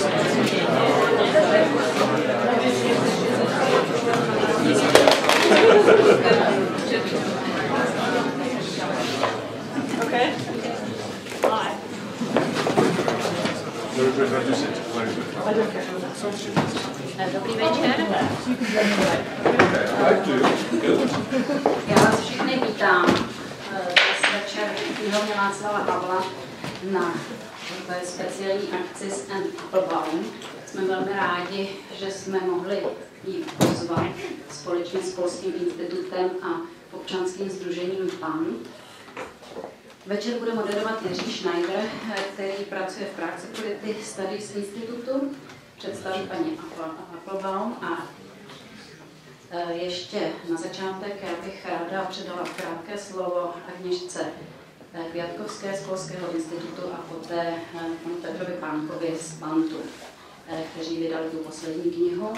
Okay. Hi. Dobrý večer. Já vás všechny vítám dnes večer knihovně Václava Havla na speciální akci s Anne Applebaum. Jsme velmi rádi, že jsme mohli ji pozvat společně s Polským institutem a občanským sdružením Pant. Večer bude moderovat Jiří Schneider, který pracuje v Prague Security Studies Institutu, představí paní Applebaum a ještě na začátek já bych ráda předala krátké slovo Agněšce Květkovské z Polského institutu a poté panu Petrovi Pánkovi z Pantu, kteří vydali tu poslední knihu.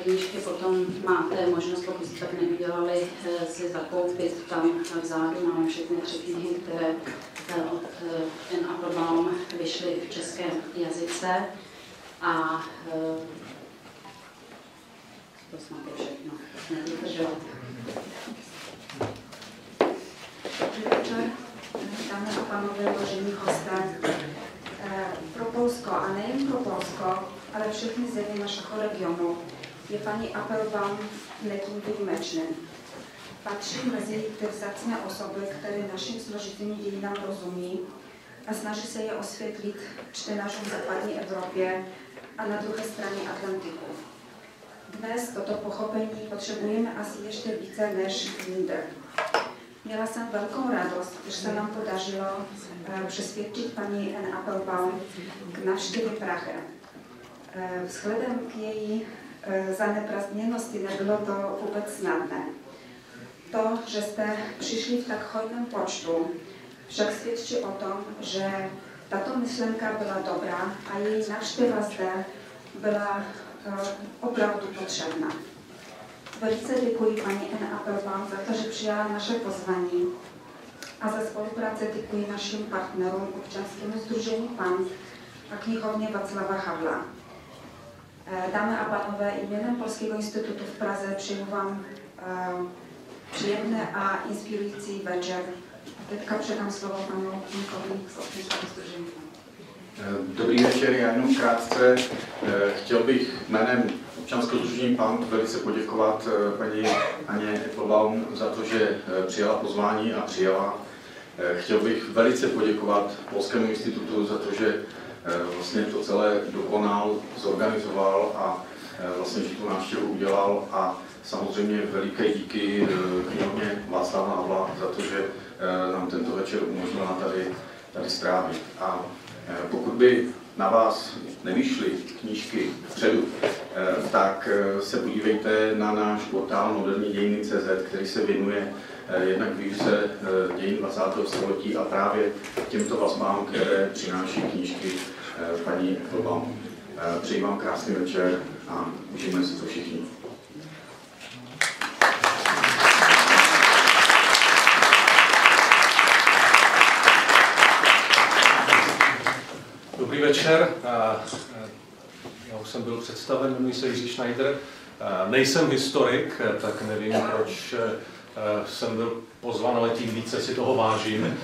Knížky potom máte možnost, pokud jste tak neudělali, si zakoupit tam vzadu. Máme všechny 3 knihy, které od Anne Applebaum vyšly v českém jazyce. A to snad je všechno. Nedodržovat. Dobrý večer, dámy a pánové, vážení hosté. Pro Polsko, a nejen pro Polsko, ale všechny země našeho regionu je paní Applebaum někým výjimečným. Patří mezi ty vzácné osoby, které našim složitým dějinám rozumí a snaží se je osvětlit čtenářům v západní Evropě a na druhé straně Atlantiku. Dnes toto pochopení potřebujeme asi ještě více než jinde. Měla jsem velkou radost, že se nám podařilo přesvědčit paní Anne Applebaum k navštěvě Prahy. Vzhledem k její zaneprázdněnosti nebylo to vůbec snadné. To, že jste přišli v tak hojném počtu, však svědčí o tom, že tato myšlenka byla dobrá a její návštěva zde byla opravdu potřebná. Velice děkuji paní Anne Applebaum za to, že přijala naše pozvání a za spolupráci děkuji našim partnerům občanskému sdružení Pant a knihovně Václava Havla. Dámy a pánové, jménem Polského institutu v Praze přeju vám příjemné a inspirující večer. Teďka předám slovo panu Nikovi z občanského sdružení. Dobrý večer, já jenom krátce. Chtěl bych jménem občanského sdružení Pant velice poděkovat paní Anně Applebaum za to, že přijala pozvání a přijala. Chtěl bych velice poděkovat Polskému institutu za to, že vlastně to celé dokonal, zorganizoval a vlastně, že tu návštěvu udělal a samozřejmě veliké díky knihovně Václava Havla za to, že nám tento večer umožnila tady strávit. A pokud by na vás nevyšly knížky vpředu, tak se podívejte na náš portál moderní dějiny.cz, který se věnuje jednak výuce dějin 20. století a právě těmto vazbám, které přináší knížky paní Applebaum. Přeji vám krásný večer a užijeme si to všichni. Dobrý večer, já už jsem byl představen, jmenuji se Jiří Schneider. Nejsem historik, tak nevím, proč jsem byl pozvan, ale tím více si toho vážím,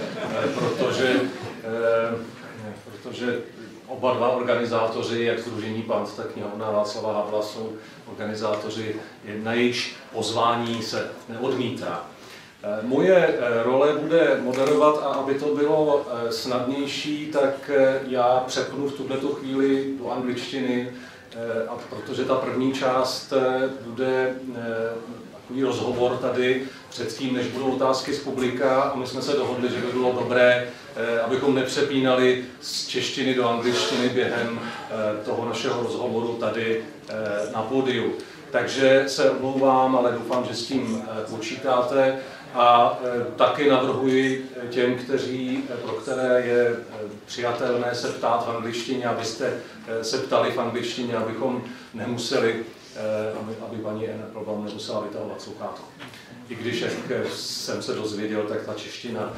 protože oba dva organizátoři, jak sdružení Pant, tak knihovna Václava Havla, jsou organizátoři, na jejichž pozvání se neodmítá. Moje role bude moderovat a aby to bylo snadnější, tak já přepnu v tuto chvíli do angličtiny, a protože ta první část bude takový rozhovor tady předtím, než budou otázky z publika a my jsme se dohodli, že by bylo dobré, abychom nepřepínali z češtiny do angličtiny během toho našeho rozhovoru tady na pódiu. Takže se omlouvám, ale doufám, že s tím počítáte. A taky navrhuji těm, pro které je přijatelné se ptát v angličtině, abyste se ptali v angličtině, abychom nemuseli, aby paní Anne Applebaum nemusela vytahovat sluchátko. I když, jak jsem se dozvěděl, tak ta čeština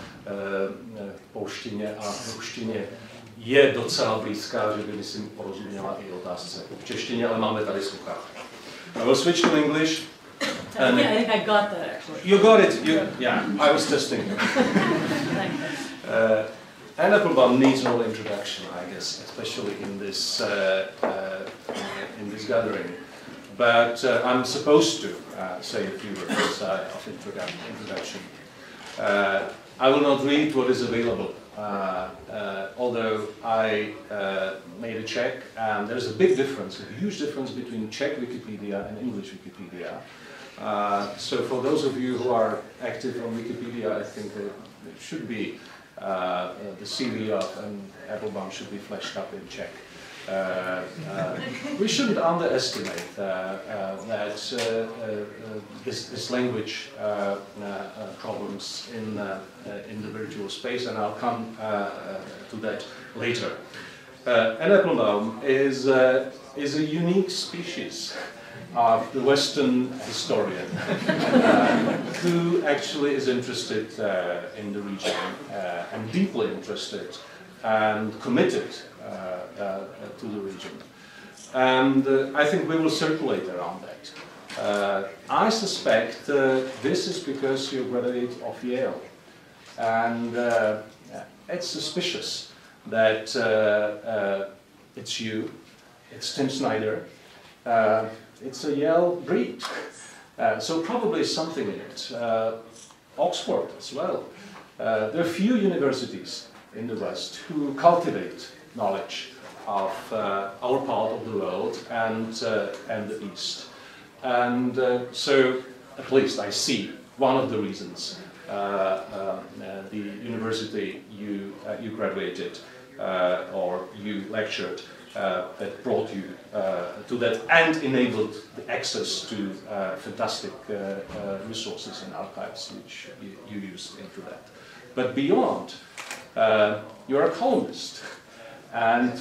v polštině a ruštině je docela blízká, že by myslím porozuměla i otázce v češtině, ale máme tady sluchátka. I will switch to English. I think I got that actually. You got it. Yeah, I was testing you. Anne Applebaum needs no introduction, I guess, especially in this gathering. But I'm supposed to say a few words of introduction. I will not read what is available, although I made a check, and there's a big difference, a huge difference between Czech Wikipedia and English Wikipedia. So for those of you who are active on Wikipedia, I think it should be the CV of Anne Applebaum should be fleshed up in Czech. We shouldn't underestimate that this language problems in the virtual space, and I'll come to that later. Anne Applebaum is a unique species of the Western historian who actually is interested in the region and deeply interested and committed to the region. And I think we will circulate around that. I suspect this is because you're a graduate of Yale. And it's suspicious that it's you, it's Tim Schneider, it's a Yale breed. So probably something in it. Oxford as well. There are few universities in the West who cultivate knowledge of our part of the world and the East. And so, at least I see one of the reasons the university you graduated or you lectured that brought you to that and enabled the access to fantastic resources and archives which you used into that. But beyond, you're a columnist, and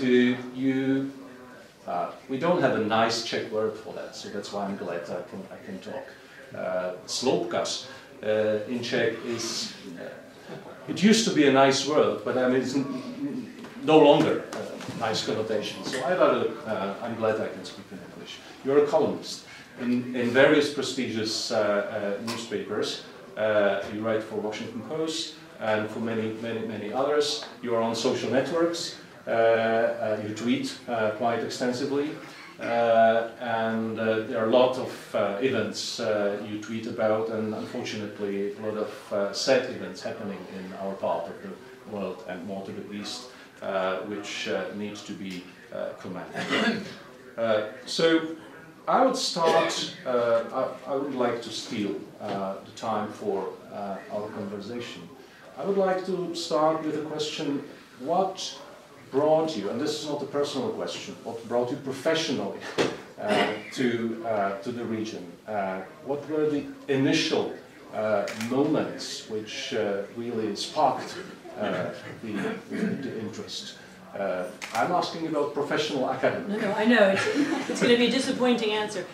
we don't have a nice Czech word for that, so that's why I'm glad I can talk. Sloupkař in Czech is, it used to be a nice word, but I mean it's no longer a nice connotation. So I'm glad I can speak in English. You're a columnist in various prestigious newspapers. You write for Washington Post and for many others. You are on social networks. You tweet quite extensively. And there are a lot of events you tweet about, and unfortunately a lot of sad events happening in our part of the world and more to the east, which need to be commended. So I would start, I would like to steal the time for our conversation. I would like to start with a question: what brought you, and this is not a personal question, what brought you professionally to the region? What were the initial moments which really sparked the interest? I'm asking about professional academic. No, I know. It's going to be a disappointing answer.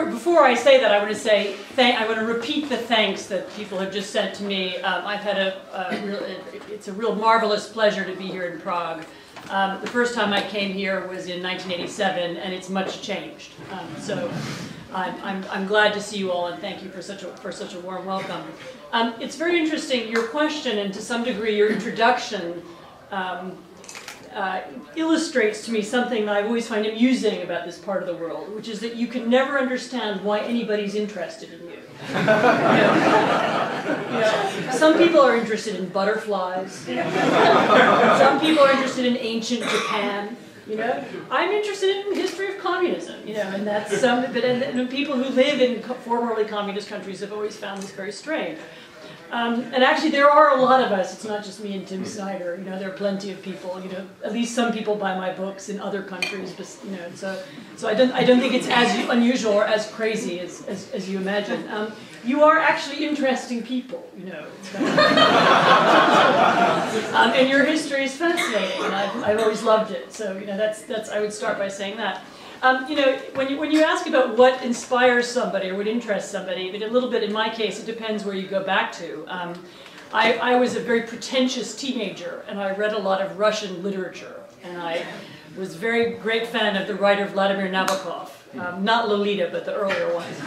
Before I say that, I want to say I want to repeat the thanks that people have just sent to me. I've had it's a real marvelous pleasure to be here in Prague. The first time I came here was in 1987, and it's much changed. So I'm glad to see you all, and thank you for such a warm welcome. It's very interesting, your question, and to some degree your introduction illustrates to me something that I always find amusing about this part of the world, which is that you can never understand why anybody's interested in you. Some people are interested in butterflies. Some people are interested in ancient Japan. I'm interested in the history of communism. And that's and people who live in formerly communist countries have always found this very strange. And actually, there are a lot of us. It's not just me and Tim Schneider. There are plenty of people. At least some people buy my books in other countries. But, so I don't think it's as unusual or as crazy as you imagine. You are actually interesting people. And your history is fascinating, and I've always loved it. So that's I would start by saying that. When you ask about what inspires somebody or what interests somebody, but a little bit in my case, it depends where you go back to. I was a very pretentious teenager, and I read a lot of Russian literature, and I was a very great fan of the writer Vladimir Nabokov, not Lolita, but the earlier ones,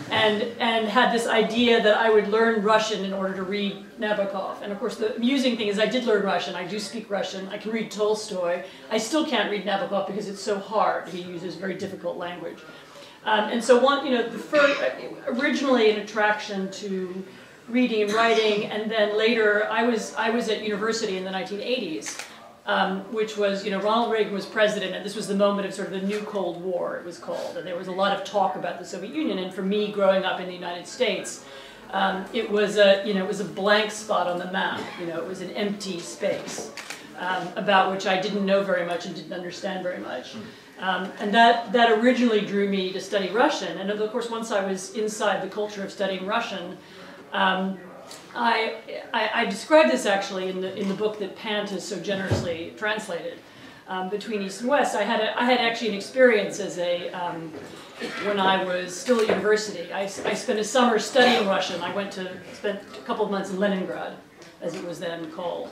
and had this idea that I would learn Russian in order to read Nabokov. And of course, the amusing thing is I did learn Russian. I do speak Russian. I can read Tolstoy. I still can't read Nabokov because it's so hard. He uses very difficult language. And so originally an attraction to reading and writing, and then later I was at university in the 1980s, which was, Ronald Reagan was president, and this was the moment of sort of the new Cold War, it was called, and there was a lot of talk about the Soviet Union. And for me, growing up in the United States, it was a blank spot on the map. It was an empty space about which I didn't know very much and didn't understand very much. And that originally drew me to study Russian. And of course, once I was inside the culture of studying Russian, I described this actually in the book that Pant has so generously translated, Between East and West. I had actually an experience as when I was still at university. I spent a summer studying Russian. I spent a couple of months in Leningrad, as it was then called.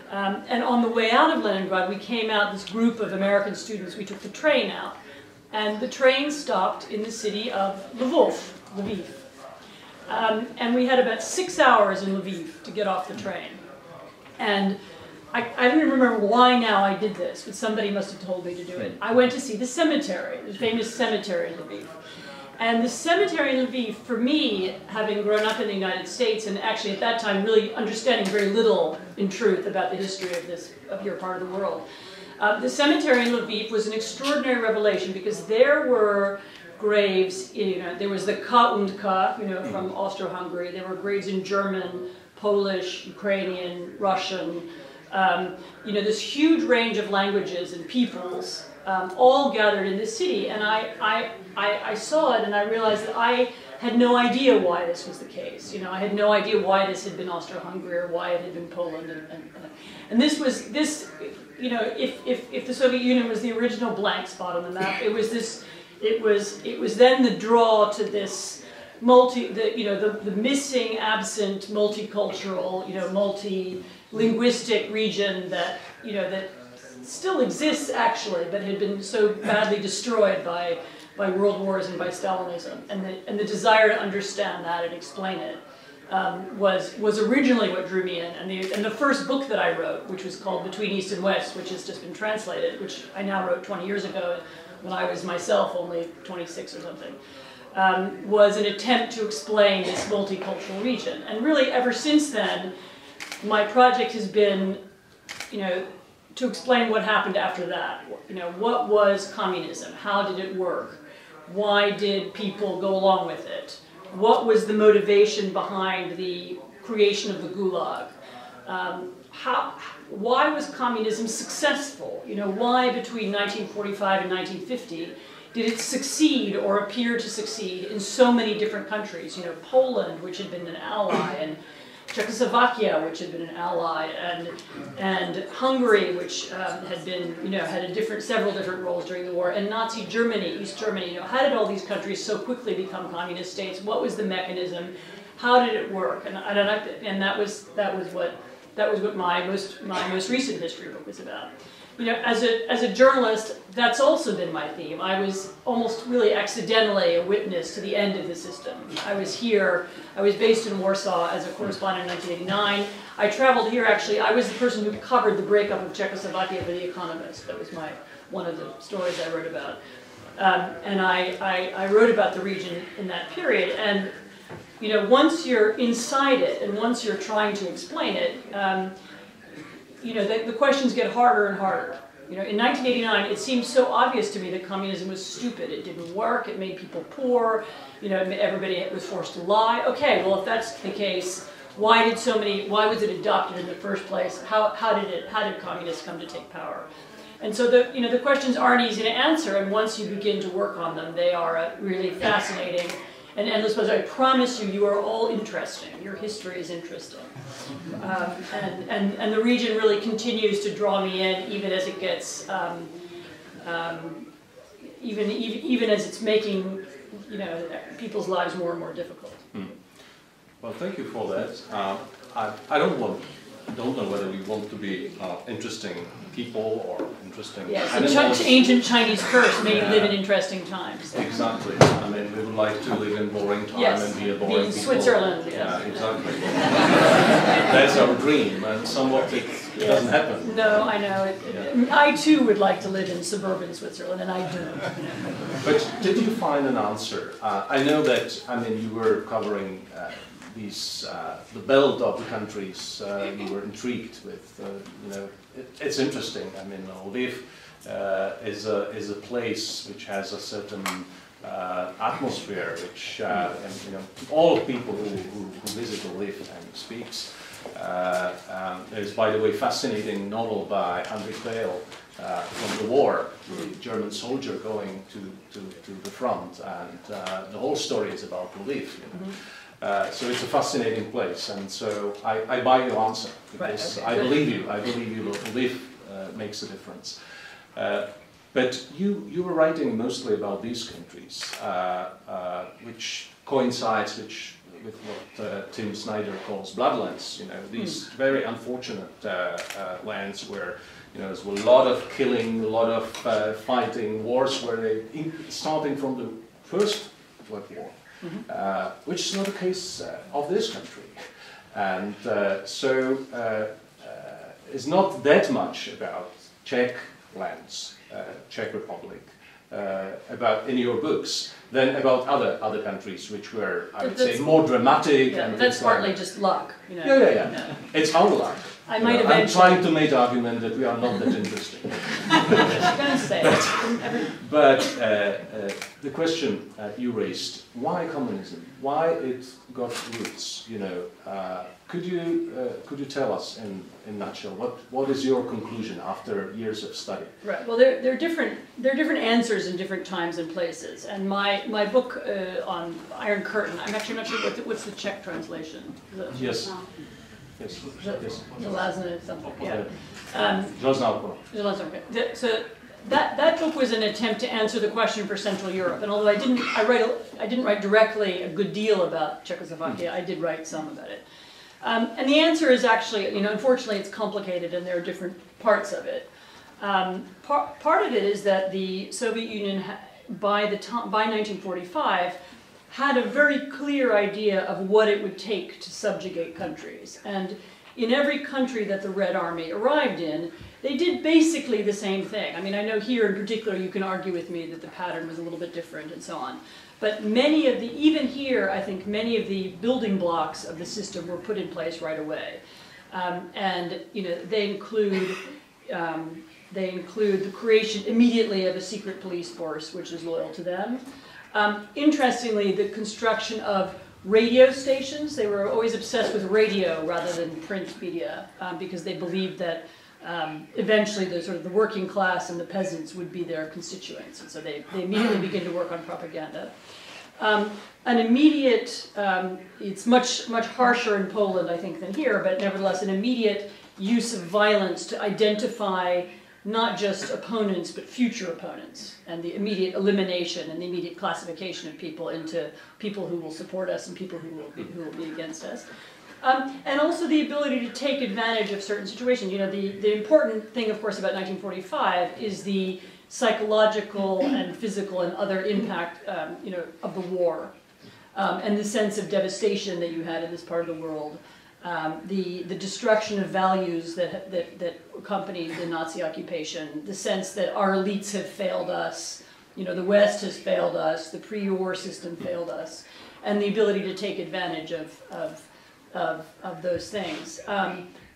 And on the way out of Leningrad, we came out, this group of American students, we took the train out. And the train stopped in the city of Lviv. And we had about 6 hours in Lviv to get off the train. And I don't even remember why now I did this, but somebody must have told me to do it. I went to see the cemetery, the famous cemetery in Lviv. And the cemetery in Lviv, for me, having grown up in the United States, and actually at that time really understanding very little, in truth, about the history of your part of the world, the cemetery in Lviv was an extraordinary revelation, because there were graves, there was the Ka und Ka, from Austro-Hungary. There were graves in German, Polish, Ukrainian, Russian, this huge range of languages and peoples, all gathered in this city. And I saw it, and I realized that I had no idea why this was the case. I had no idea why this had been Austro-Hungary or why it had been Poland. And this, if the Soviet Union was the original blank spot on the map, it was this. It was then the draw to this the missing, absent, multicultural, multi-linguistic region that that still exists actually, but had been so badly destroyed by world wars and by Stalinism, and the desire to understand that and explain it was originally what drew me in. And the first book that I wrote, which was called Between East and West, which has just been translated, which I now wrote 20 years ago, when I was myself only 26 or something, was an attempt to explain this multicultural region. And really, ever since then, my project has been, to explain what happened after that. What was communism? How did it work? Why did people go along with it? What was the motivation behind the creation of the Gulag? Why was communism successful? Why between 1945 and 1950 did it succeed or appear to succeed in so many different countries? Poland, which had been an ally, and Czechoslovakia, which had been an ally, and Hungary, which had been, had several different roles during the war, and Nazi Germany, East Germany. How did all these countries so quickly become communist states? What was the mechanism? How did it work? And that was what my most recent history book was about. As a journalist, that's also been my theme. I was almost really accidentally a witness to the end of the system. I was based in Warsaw as a correspondent in 1989. I traveled here, actually. I was the person who covered the breakup of Czechoslovakia for The Economist. That was one of the stories I wrote about. And I wrote about the region in that period. And once you're inside it, and once you're trying to explain it, the questions get harder and harder. In 1989, it seemed so obvious to me that communism was stupid. It didn't work. It made people poor. Everybody was forced to lie. Okay, well, if that's the case, why was it adopted in the first place? How did communists come to take power? And so the questions aren't easy to answer, and once you begin to work on them, they are really fascinating and endless. But I promise you, you are all interesting. Your history is interesting. And the region really continues to draw me in, even as it gets, even as it's making, people's lives more and more difficult. Well, thank you for that. I don't know whether we want to be interesting people or interesting animals. Ancient Chinese curse, may you live in interesting times. Exactly. I mean, we would like to live in boring time and be a boring people. Switzerland, yes. Yeah, exactly. That's our dream, and somewhat it doesn't happen. No, I know. I too would like to live in suburban Switzerland, and I do. But did you find an answer? I know that, I mean, you were covering the belt of the countries you were intrigued with. You know, it's interesting. I mean, Lviv is a place which has a certain atmosphere, which and, you know, all people who visit Lviv and speaks. There's, by the way, fascinating novel by Andrei Fail from the war, the German soldier going to the front, and the whole story is about Lviv. You know? So it's a fascinating place, and so I buy your answer, because I believe you. I believe you will live makes a difference. But you were writing mostly about these countries, which coincides with what Tim Schneider calls bloodlands. You know, these very unfortunate lands where, you know, there's a lot of killing, a lot of fighting, wars where they, starting from the First World War. Which is not the case of this country, and so it's not that much about Czech lands, Czech Republic, about in your books than about other countries which were, I would say, more dramatic. Yeah, and that's partly just luck. You know? Yeah. It's our luck. I might I'm trying to make the argument that we are not that interesting. But the question you raised, why communism? Why it got roots? You know, could you tell us in a nutshell what is your conclusion after years of study? Right. Well, there are different answers in different times and places. And my book on Iron Curtain, I'm actually not sure what's the Czech translation. Yes. Yes. Železné something. Yeah. So that book was an attempt to answer the question for Central Europe. And although I didn't write directly a good deal about Czechoslovakia, I did write some about it. And the answer is actually, you know, unfortunately, it's complicated, and there are different parts of it. Part of it is that the Soviet Union, by 1945. Had a very clear idea of what it would take to subjugate countries. And in every country that the Red Army arrived in, they did basically the same thing. I mean, I know here in particular you can argue with me that the pattern was a little bit different and so on. But even here, I think many of the building blocks of the system were put in place right away. And you know, they include the creation immediately of a secret police force which is loyal to them. Interestingly, the construction of radio stations, they were always obsessed with radio rather than print media because they believed that eventually the working class and the peasants would be their constituents. And so they immediately begin to work on propaganda. An immediate, it's much harsher in Poland, I think, than here, but nevertheless an immediate use of violence to identify not just opponents, but future opponents, and the immediate elimination and the immediate classification of people into people who will support us and people who will be against us. And also the ability to take advantage of certain situations. You know, the important thing, of course, about 1945 is the psychological and physical and other impact, you know, of the war, and the sense of devastation that you had in this part of the world. The destruction of values that accompanied the Nazi occupation, the sense that our elites have failed us, you know, the West has failed us, the pre-war system failed us, and the ability to take advantage of those things.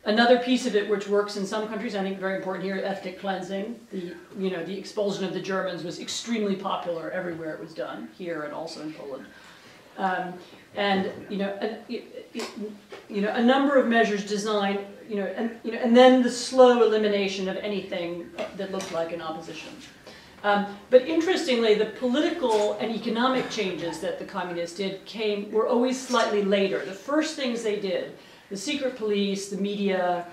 Another piece of it which works in some countries, I think very important here, ethnic cleansing. The expulsion of the Germans was extremely popular everywhere it was done, here and also in Poland. And a number of measures designed, and then the slow elimination of anything that looked like an opposition. But interestingly, the political and economic changes that the communists did were always slightly later. The first things they did, the secret police, the media,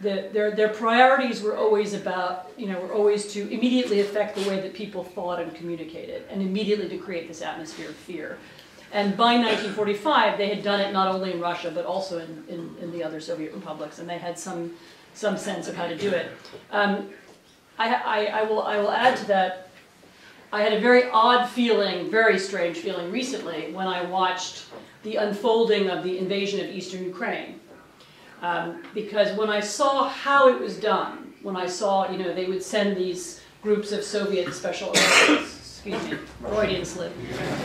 their priorities were always were always to immediately affect the way that people thought and communicated, and immediately to create this atmosphere of fear. And by 1945, they had done it not only in Russia, but also in the other Soviet republics, and they had some sense of how to do it. I will add to that, I had a very odd feeling, very strange feeling recently when I watched the unfolding of the invasion of eastern Ukraine. Because when I saw how it was done, when I saw, they would send these groups of Soviet special excuse me, Freudian slip,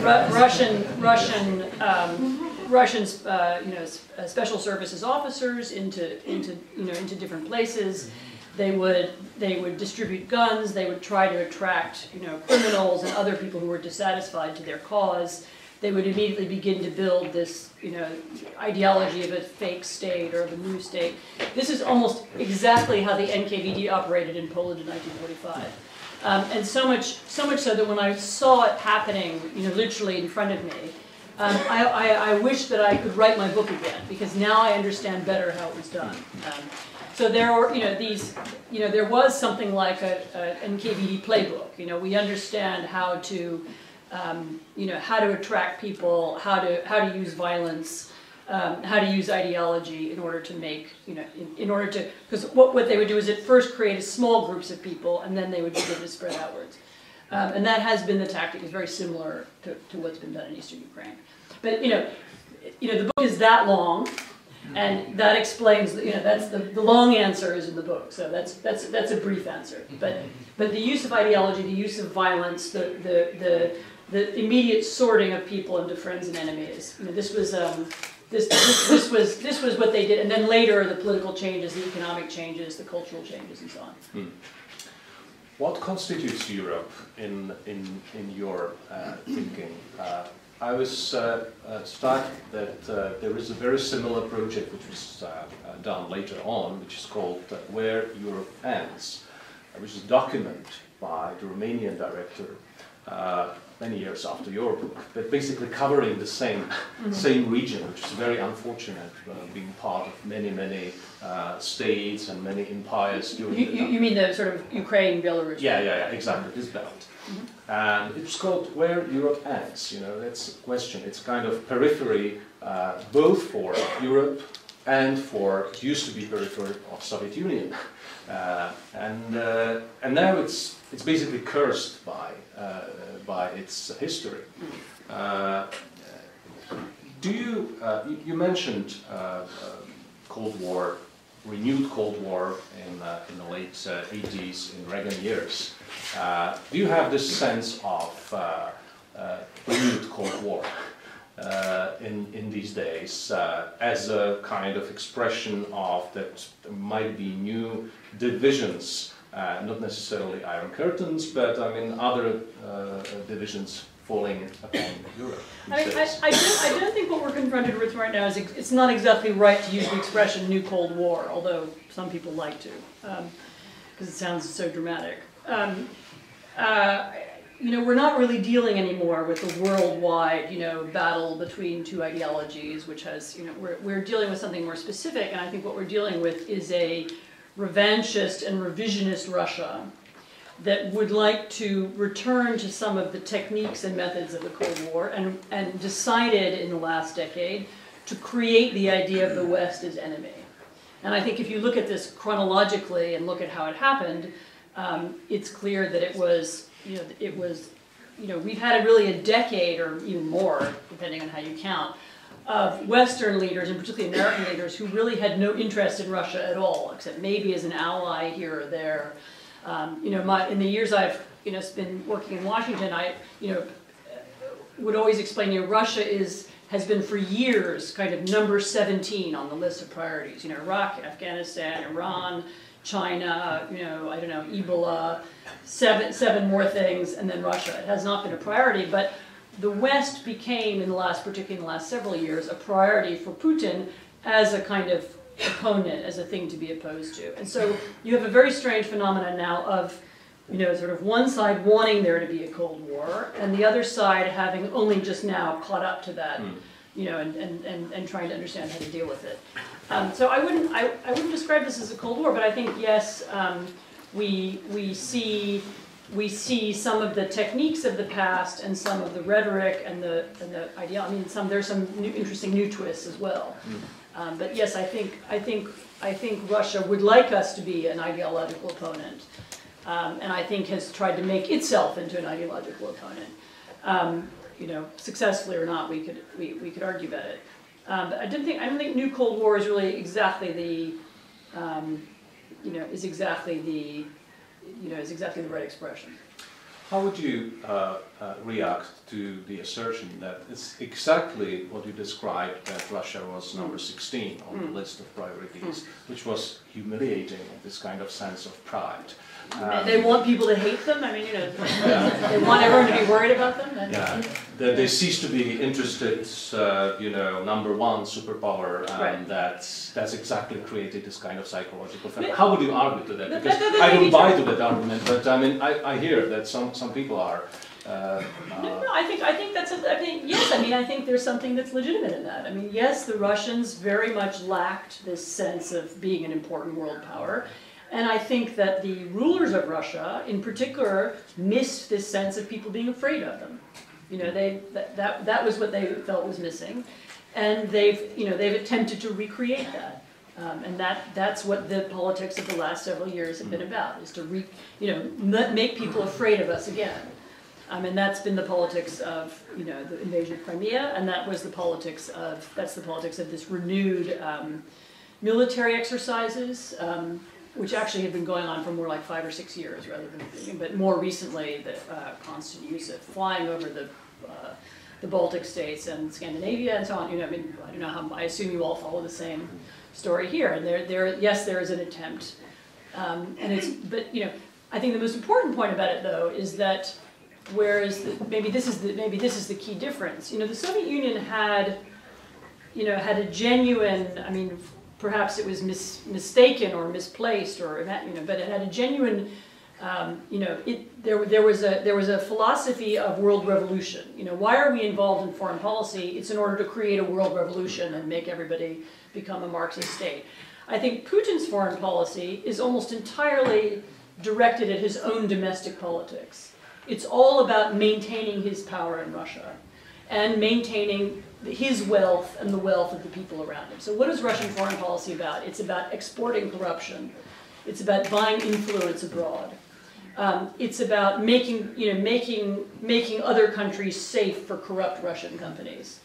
Russian special services officers into different places. They would distribute guns. They would try to attract criminals and other people who were dissatisfied to their cause. They would immediately begin to build this ideology of a fake state or of a new state. This is almost exactly how the NKVD operated in Poland in 1945. And so much so that when I saw it happening, literally in front of me, I wish that I could write my book again, because now I understand better how it was done. So there were, there was something like an NKVD playbook. We understand how to, how to attract people, how to use violence, how to use ideology in order to make, because what they would do is at first create small groups of people, and then they would begin to spread outwards. And that has been the tactic. It's very similar to what's been done in eastern Ukraine. But the book is that long, and that explains. That's the long answer is in the book. So that's a brief answer. But the use of ideology, the use of violence, the immediate sorting of people into friends and enemies. This was what they did, and then later the political changes, the economic changes, the cultural changes, and so on. What constitutes Europe in your thinking? I was struck that there is a very similar project which was done later on, which is called Where Europe Ends, which is a document by the Romanian director many years after your book, but basically covering the same region, which is very unfortunate, being part of many states and many empires during the time. You mean the sort of Ukraine, Belarus? Yeah, exactly, this belt. And it's called Where Europe Ends. That's a question. It's kind of periphery, both for Europe and for, it used to be periphery of Soviet Union. And now it's basically cursed by its history. You mentioned Cold War, renewed Cold War in the late 80s, in Reagan years. Do you have this sense of renewed Cold War in these days as a kind of expression of that there might be new divisions, not necessarily Iron Curtains, but I mean other divisions falling upon Europe? I don't think what we're confronted with right now is it's not exactly right to use the expression "new Cold War," although some people like to, because it sounds so dramatic. We're not really dealing anymore with the worldwide, battle between two ideologies, which has, we're dealing with something more specific, and I think what we're dealing with is a revanchist and revisionist Russia that would like to return to some of the techniques and methods of the Cold War and decided in the last decade to create the idea of the West as enemy. And I think if you look at this chronologically and look at how it happened, it's clear that it was, we've had really a decade or even more, depending on how you count, of Western leaders, and particularly American leaders, who really had no interest in Russia at all, except maybe as an ally here or there. In the years I've been working in Washington, I would always explain Russia has been for years kind of number 17 on the list of priorities. Iraq, Afghanistan, Iran, China, Ebola, seven more things, and then Russia. It has not been a priority, but the West became, particularly in the last several years, a priority for Putin as a kind of opponent, as a thing to be opposed to. And so you have a very strange phenomenon now of, sort of one side wanting there to be a Cold War, and the other side having only just now caught up to that, and trying to understand how to deal with it. So I wouldn't describe this as a Cold War, but I think yes, we see we see some of the techniques of the past and some of the rhetoric and the idea. I mean, there's some interesting new twists as well. But yes, I think Russia would like us to be an ideological opponent, and I think has tried to make itself into an ideological opponent. You know, successfully or not, we could argue about it. But I don't think New Cold War is really exactly the is exactly the right expression. How would you react to the assertion that it's exactly what you described, that Russia was number 16 on the list of priorities, which was humiliating, this kind of sense of pride? They want people to hate them. I mean, you know, they want everyone to be worried about them. Yeah, they cease to be interested, you know, number one superpower, and that's exactly created this kind of psychological phenomenon. How would you argue to that? Because I don't buy to that argument, but I mean, I hear that some people are. No, I think that's. Yes. I mean, I think there's something that's legitimate in that. I mean, yes, the Russians very much lacked this sense of being an important world power. And I think that the rulers of Russia, in particular, missed this sense of people being afraid of them. You know, that was what they felt was missing, and they've attempted to recreate that, and that's what the politics of the last several years have been about: is to make people afraid of us again. And that's been the politics of the invasion of Crimea, and that's the politics of this renewed military exercises. Which actually had been going on for more like 5 or 6 years rather than, but more recently the constant use of flying over the Baltic states and Scandinavia and so on. You know, I mean, I don't know how. I assume you all follow the same story here. And yes, there is an attempt, but I think the most important point about it though is that whereas maybe this is the key difference. You know, the Soviet Union had a genuine. I mean. Perhaps it was mistaken or misplaced, or but it had a genuine, there was a philosophy of world revolution. You know, why are we involved in foreign policy? It's in order to create a world revolution and make everybody become a Marxist state. I think Putin's foreign policy is almost entirely directed at his own domestic politics. It's all about maintaining his power in Russia and maintaining his wealth and the wealth of the people around him. So what is Russian foreign policy about? It's about exporting corruption. It's about buying influence abroad. It's about making other countries safe for corrupt Russian companies.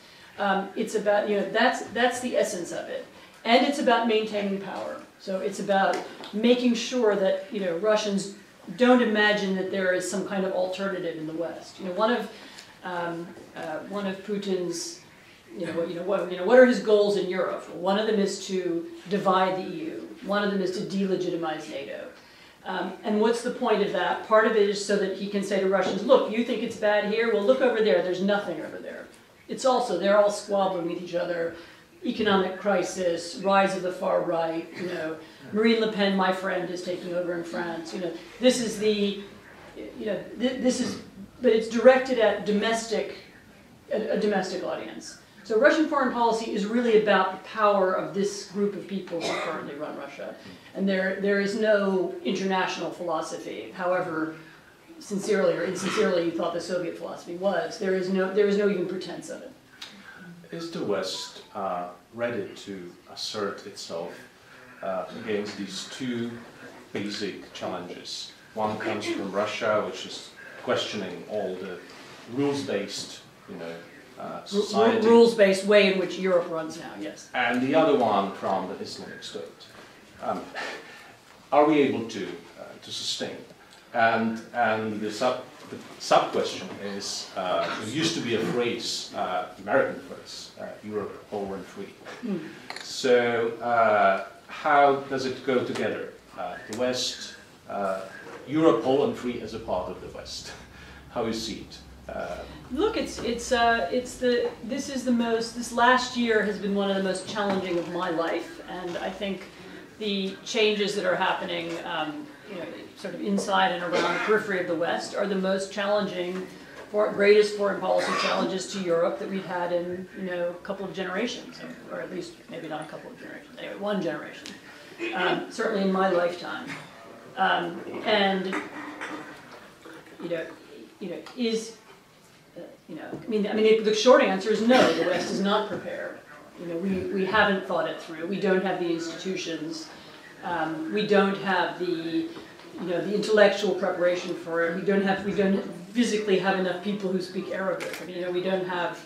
It's about, that's the essence of it. And it's about maintaining power. So it's about making sure that, Russians don't imagine that there is some kind of alternative in the West. One of Putin's what are his goals in Europe? Well, one of them is to divide the EU. One of them is to delegitimize NATO. And what's the point of that? Part of it is so that he can say to Russians, look, you think it's bad here? Well, look over there. There's nothing over there. It's also, they're all squabbling with each other. Economic crisis, rise of the far right, Marine Le Pen, my friend, is taking over in France. This is but it's directed at a domestic audience. So Russian foreign policy is really about the power of this group of people who currently run Russia. And there is no international philosophy, however sincerely or insincerely you thought the Soviet philosophy was. There is no even pretense of it. Is the West ready to assert itself against these two basic challenges? One comes from Russia, which is questioning all the rules-based, society. Rules-based way in which Europe runs now, yes. And the other one from the Islamic State. Are we able to sustain? And the sub-question is, there used to be a phrase, American phrase, Europe whole and free. So how does it go together? The West, Europe whole and free as a part of the West. How you see it? Look, this last year has been one of the most challenging of my life, and I think the changes that are happening, sort of inside and around the periphery of the West, are the most challenging, greatest foreign policy challenges to Europe that we've had in a couple of generations, or at least maybe not a couple of generations, anyway, one generation, certainly in my lifetime, and the short answer is no. The West is not prepared. We haven't thought it through. We don't have the institutions. We don't have the intellectual preparation for it. We don't physically have enough people who speak Arabic. We don't have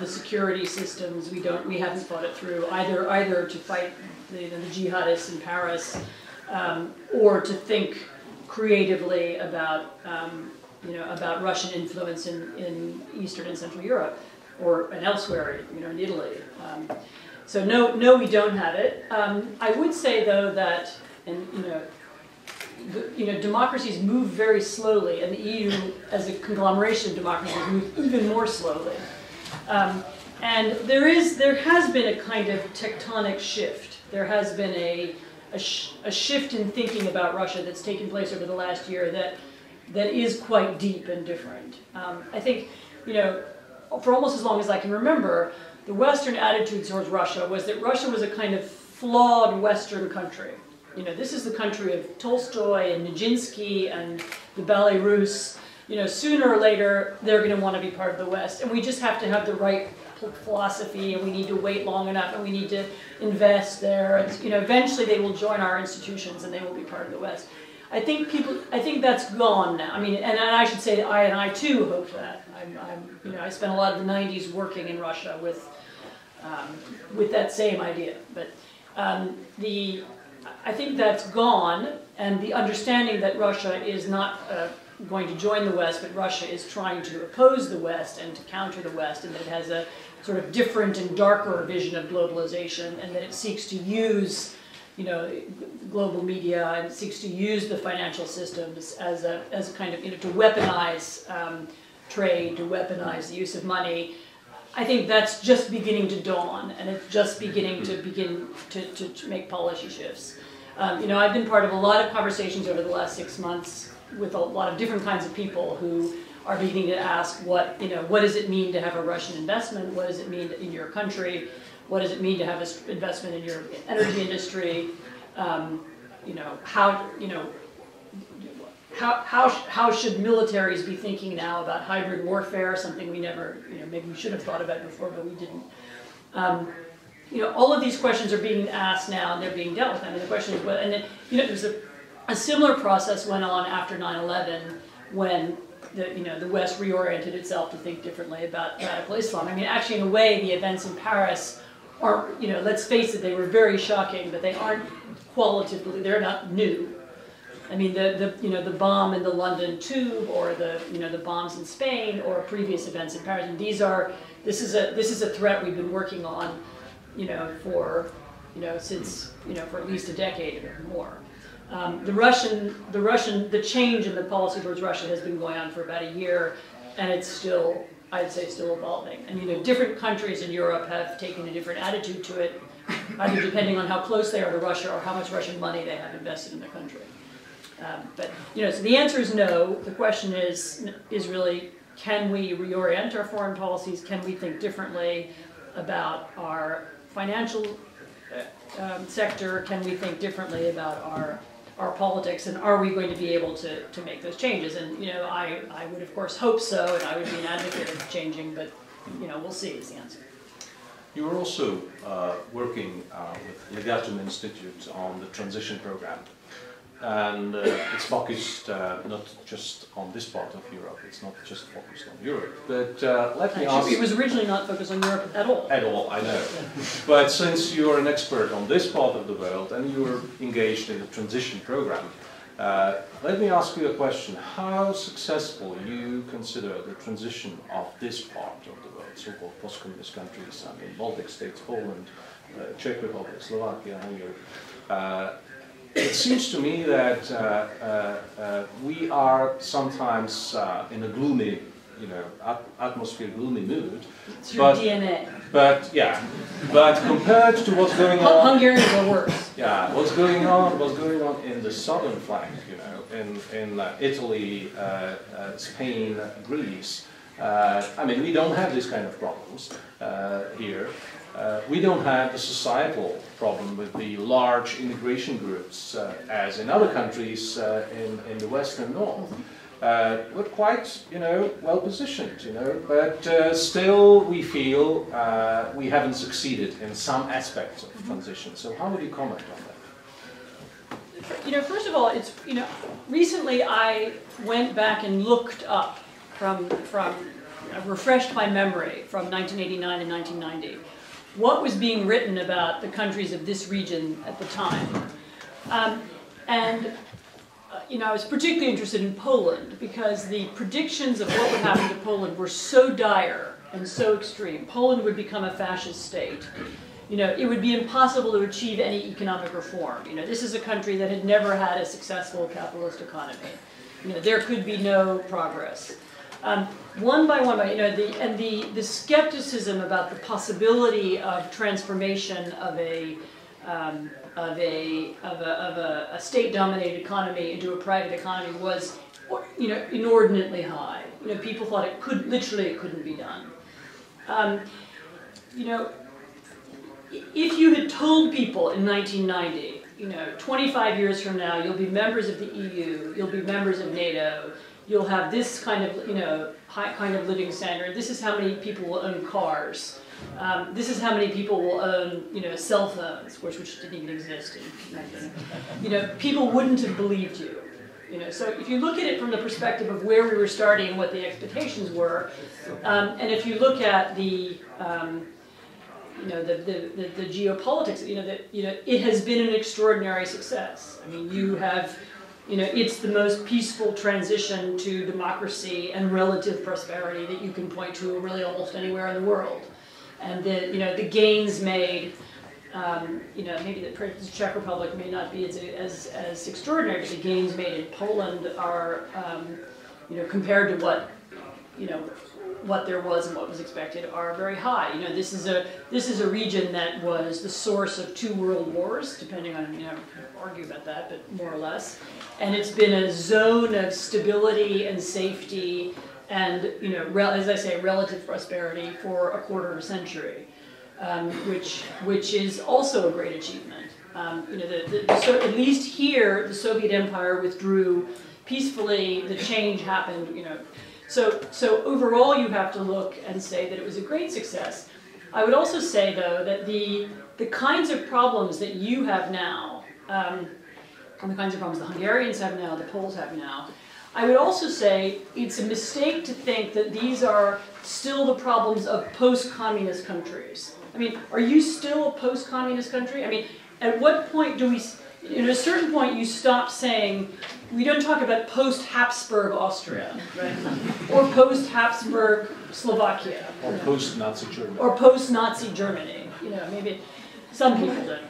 the security systems. We haven't thought it through either to fight the jihadists in Paris, or to think creatively about Russian influence in Eastern and Central Europe, and elsewhere, in Italy. So no, we don't have it. I would say though that, democracies move very slowly, and the EU, as a conglomeration of democracies, move even more slowly. And there has been a kind of tectonic shift. There has been a shift in thinking about Russia that's taken place over the last year that is quite deep and different. I think, for almost as long as I can remember, the Western attitude towards Russia was that Russia was a kind of flawed Western country. This is the country of Tolstoy and Nijinsky and the Ballet Russe. Sooner or later, they're going to want to be part of the West, and we just have to have the right philosophy, and we need to wait long enough, and we need to invest there. And, eventually they will join our institutions, and they will be part of the West. I think that's gone now. And I should say that I too hope that. I spent a lot of the '90s working in Russia with that same idea, but I think that's gone, and the understanding that Russia is not going to join the West, but Russia is trying to oppose the West and to counter the West, and that it has a sort of different and darker vision of globalization, and that it seeks to use, global media, and it seeks to use the financial systems as a kind of, to weaponize trade, to weaponize the use of money. I think that's just beginning to dawn, and it's just beginning to make policy shifts. I've been part of a lot of conversations over the last 6 months with a lot of different kinds of people who are beginning to ask what does it mean to have a Russian investment? What does it mean in your country? What does it mean to have an investment in your energy industry? How should militaries be thinking now about hybrid warfare? Something we never, maybe we should have thought about before, but we didn't. All of these questions are being asked now, and they're being dealt with. The question is, there's a similar process went on after 9/11, when the West reoriented itself to think differently about radical Islam. Actually, in a way, the events in Paris are, let's face it, they were very shocking, but they aren't qualitatively, they're not new. The bomb in the London Tube, or the bombs in Spain, or previous events in Paris. And this is a threat we've been working on, since for at least a decade or more. The change in the policy towards Russia has been going on for about a year, and it's still, I'd say, still evolving. And different countries in Europe have taken a different attitude to it, either depending on how close they are to Russia or how much Russian money they have invested in their country. So the answer is no. The question is really, can we reorient our foreign policies? Can we think differently about our financial sector? Can we think differently about our politics? And are we going to be able to make those changes? And I would of course hope so, and I would be an advocate of changing, but we'll see is the answer. You are also working with Legatum Institute on the transition program. And it's focused not just on this part of Europe, it's not just focused on Europe, but let me ask... It was originally not focused on Europe at all. At all, I know. But since you're an expert on this part of the world and you're engaged in the transition program, let me ask you a question. How successful you consider the transition of this part of the world, so-called post-communist countries, Baltic states, Poland, Czech Republic, Slovakia, Hungary. It seems to me that we are sometimes in a gloomy, atmosphere, gloomy mood. It's your DNA. But compared to what's going on, Hungarians are worse. Yeah, what's going on in the southern flank, in Italy, Spain, Greece. We don't have these kind of problems here. We don't have the societal problem with the large immigration groups as in other countries in the West and North. We're quite, well positioned, but still we feel we haven't succeeded in some aspects of transition. So how would you comment on that? First of all, it's, recently I went back and looked up from refreshed my memory from 1989 and 1990. What was being written about the countries of this region at the time. I was particularly interested in Poland because the predictions of what would happen to Poland were so dire and so extreme. Poland would become a fascist state. It would be impossible to achieve any economic reform. This is a country that had never had a successful capitalist economy. There could be no progress. One by one, the skepticism about the possibility of transformation of a state-dominated economy into a private economy was, inordinately high. People thought it couldn't be done. If you had told people in 1990, 25 years from now, you'll be members of the EU, you'll be members of NATO, you'll have this kind of, high kind of living standard. This is how many people will own cars. This is how many people will own, cell phones, which didn't even exist in people wouldn't have believed you. So if you look at it from the perspective of where we were starting and what the expectations were, and if you look at the the geopolitics, it has been an extraordinary success. I mean, you have. It's the most peaceful transition to democracy and relative prosperity that you can point to really almost anywhere in the world. And the gains made, maybe the Czech Republic may not be as extraordinary, but the gains made in Poland are, compared to what there was and what was expected, are very high. This is a region that was the source of 2 world wars, depending on, argue about that, but more or less. And it's been a zone of stability and safety and, as I say, relative prosperity for a quarter of a century, which is also a great achievement. So at least here, the Soviet Empire withdrew peacefully. The change happened. So overall, you have to look and say that it was a great success. I would also say, though, that the kinds of problems that you have now, and the kinds of problems the Hungarians have now, the Poles have now, I would also say it's a mistake to think that these are still the problems of post-communist countries. I mean, are you still a post-communist country? I mean, at what point do we, at a certain point you stop saying, we don't talk about post-Habsburg Austria, right? Or post-Habsburg Slovakia. Or post-Nazi Germany. Or post-Nazi Germany. Maybe some people don't.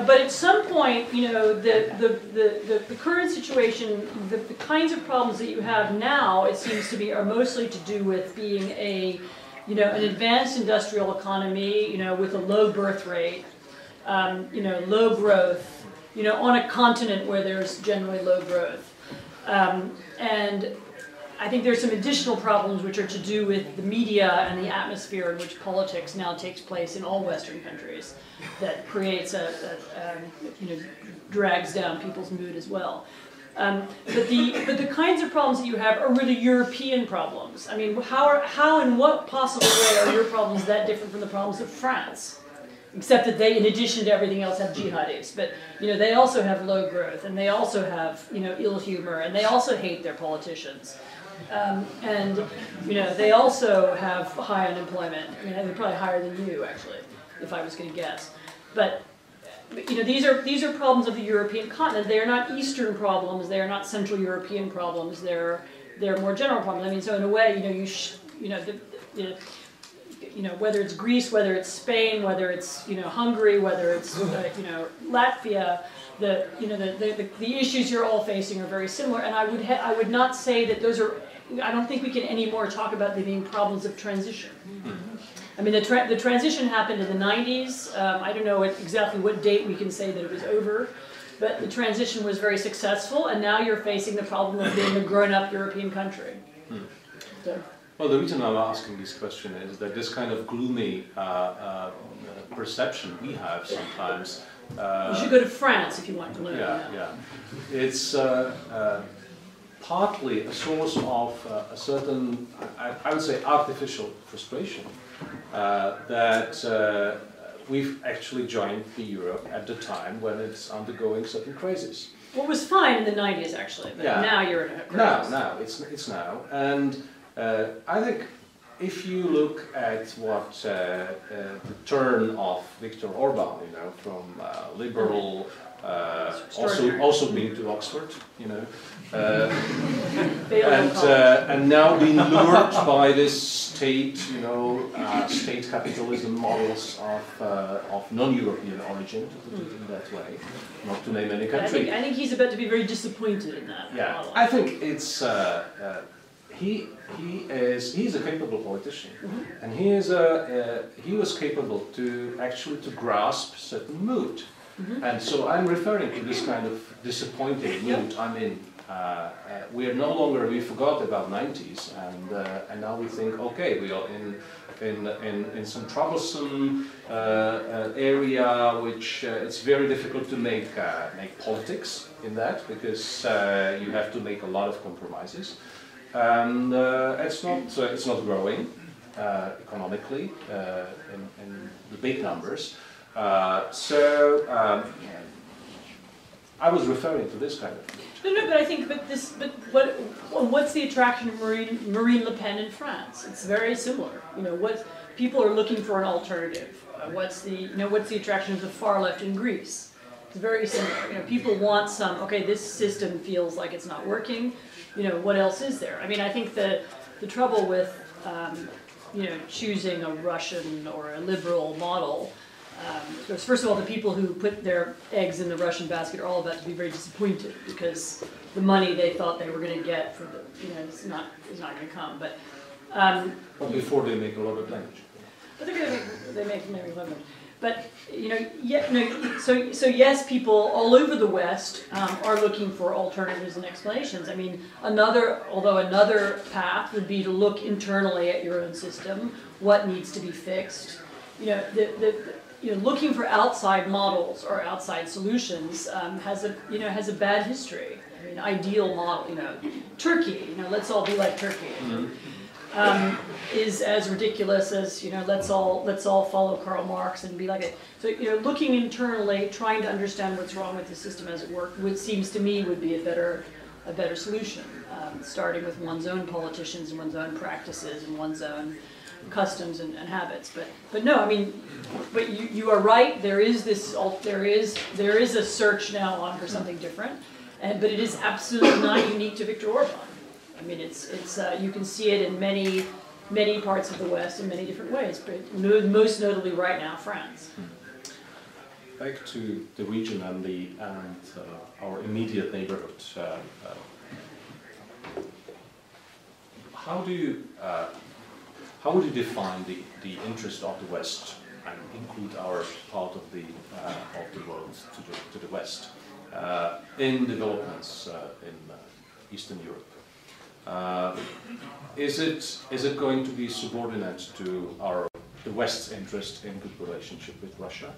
But at some point, the current situation, the kinds of problems that you have now, it seems to be, are mostly to do with being an advanced industrial economy, with a low birth rate, low growth, on a continent where there's generally low growth. And I think there's some additional problems which are to do with the media and the atmosphere in which politics now takes place in all Western countries that creates drags down people's mood as well. But the kinds of problems that you have are really European problems. I mean, how in what possible way are your problems that different from the problems of France? Except that they, in addition to everything else, have jihadis. But they also have low growth, and they also have ill humor, and they also hate their politicians. And they also have high unemployment. I mean, they're probably higher than you, actually, if I was going to guess. But these are problems of the European continent. They are not Eastern problems. They are not Central European problems. They're more general problems. I mean, so in a way, whether it's Greece, whether it's Spain, whether it's Hungary, whether it's Latvia, the issues you're all facing are very similar. And I would not say that those are. I don't think we can anymore talk about them being problems of transition. I mean, the transition happened in the 90s. I don't know exactly what date we can say that it was over, but the transition was very successful, and now you're facing the problem of being a grown-up European country. So. Well, the reason I'm asking this question is that this kind of gloomy perception we have sometimes. You should go to France if you want to learn. Yeah. It's partly a source of a certain, I would say, artificial frustration that we've actually joined the Europe at the time when it's undergoing certain crises. Well, it was fine in the 90s, actually, but now you're in a crisis. Now, it's now. And I think if you look at what the turn of Viktor Orban, from liberal, also been to Oxford, and now being lured by this state, state capitalism models of non-European origin, to put it in that way, not to name any country. I think he's about to be very disappointed in that model. I think it's he's a capable politician, and he was capable to grasp certain mood. And so I'm referring to this kind of disappointing mood. I mean, we forgot about 90s, and now we think, okay, we are in some troublesome area, which it's very difficult to make politics in that, because you have to make a lot of compromises, and it's not growing economically in the big numbers. I was referring to this kind of thing. No, but I think, what's the attraction of Marine Le Pen in France? It's very similar. What people are looking for an alternative. What's the attraction of the far left in Greece? It's very similar. People want some. Okay, this system feels like it's not working. What else is there? I mean, I think the trouble with choosing a Russian or a liberal model. First of all, the people who put their eggs in the Russian basket are all about to be very disappointed because the money they thought they were going to get for it's not going to come. But before they make a lot of damage. But they make maybe lemon. But so yes, people all over the West are looking for alternatives and explanations. I mean, another path would be to look internally at your own system. What needs to be fixed? Looking for outside models or outside solutions has a bad history. I mean, ideal model, Turkey, let's all be like Turkey, is as ridiculous as let's all follow Karl Marx and be like it. So looking internally, trying to understand what's wrong with the system as it works, seems to me would be a better solution. Starting with one's own politicians and one's own practices and one's own customs and habits, but no, I mean, but you are right. There is a search now on for something different, but it is absolutely not unique to Viktor Orban. I mean, it's you can see it in many parts of the West in many different ways, but most notably right now, France. Back to the region and our immediate neighborhood. How would you define the interest of the West and include our part of the world to the West in developments in Eastern Europe? Is it going to be subordinate to the West's interest in good relationship with Russia,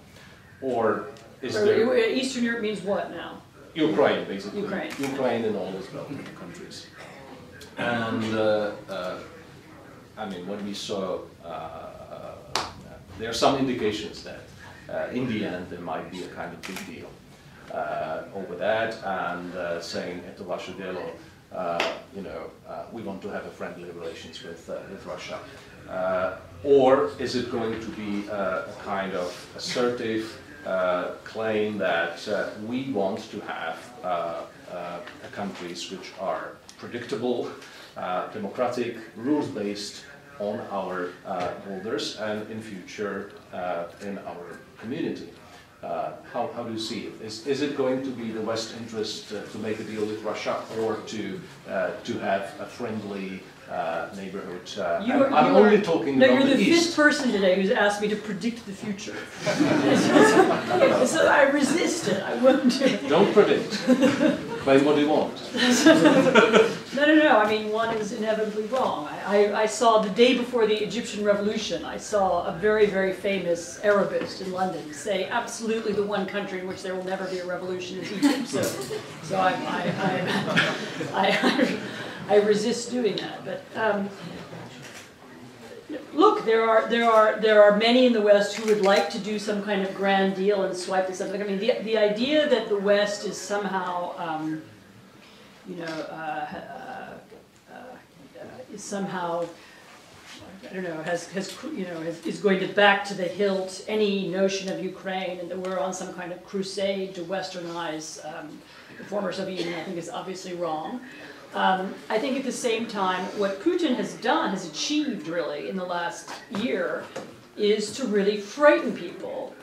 or is there? Eastern Europe means what now? Ukraine, basically. Ukraine and all those developing countries, and. I mean, when we saw, there are some indications that in the end there might be a kind of big deal over that, and saying at the Russia Delo, we want to have a friendly relations with Russia. Or is it going to be a kind of assertive claim that we want to have countries which are predictable, democratic, rules-based on our borders and in future in our community. How do you see it? Is it going to be the West's interest to make a deal with Russia, or to have a friendly neighborhood? I'm only talking about the East. You're the fifth person today who's asked me to predict the future. So I resist it. I won't do it. Don't predict. Claim what you want. No. I mean, one is inevitably wrong. I saw the day before the Egyptian Revolution, I saw a very, very famous Arabist in London say absolutely the one country in which there will never be a revolution is Egypt. So I resist doing that. But look, there are many in the West who would like to do some kind of grand deal and swipe this up. Like, I mean, the idea that the West is somehow, is somehow, I don't know, is going to back to the hilt any notion of Ukraine, and that we're on some kind of crusade to Westernize the former Soviet Union, I think is obviously wrong. I think at the same time, what Putin has achieved really in the last year, is to really frighten people.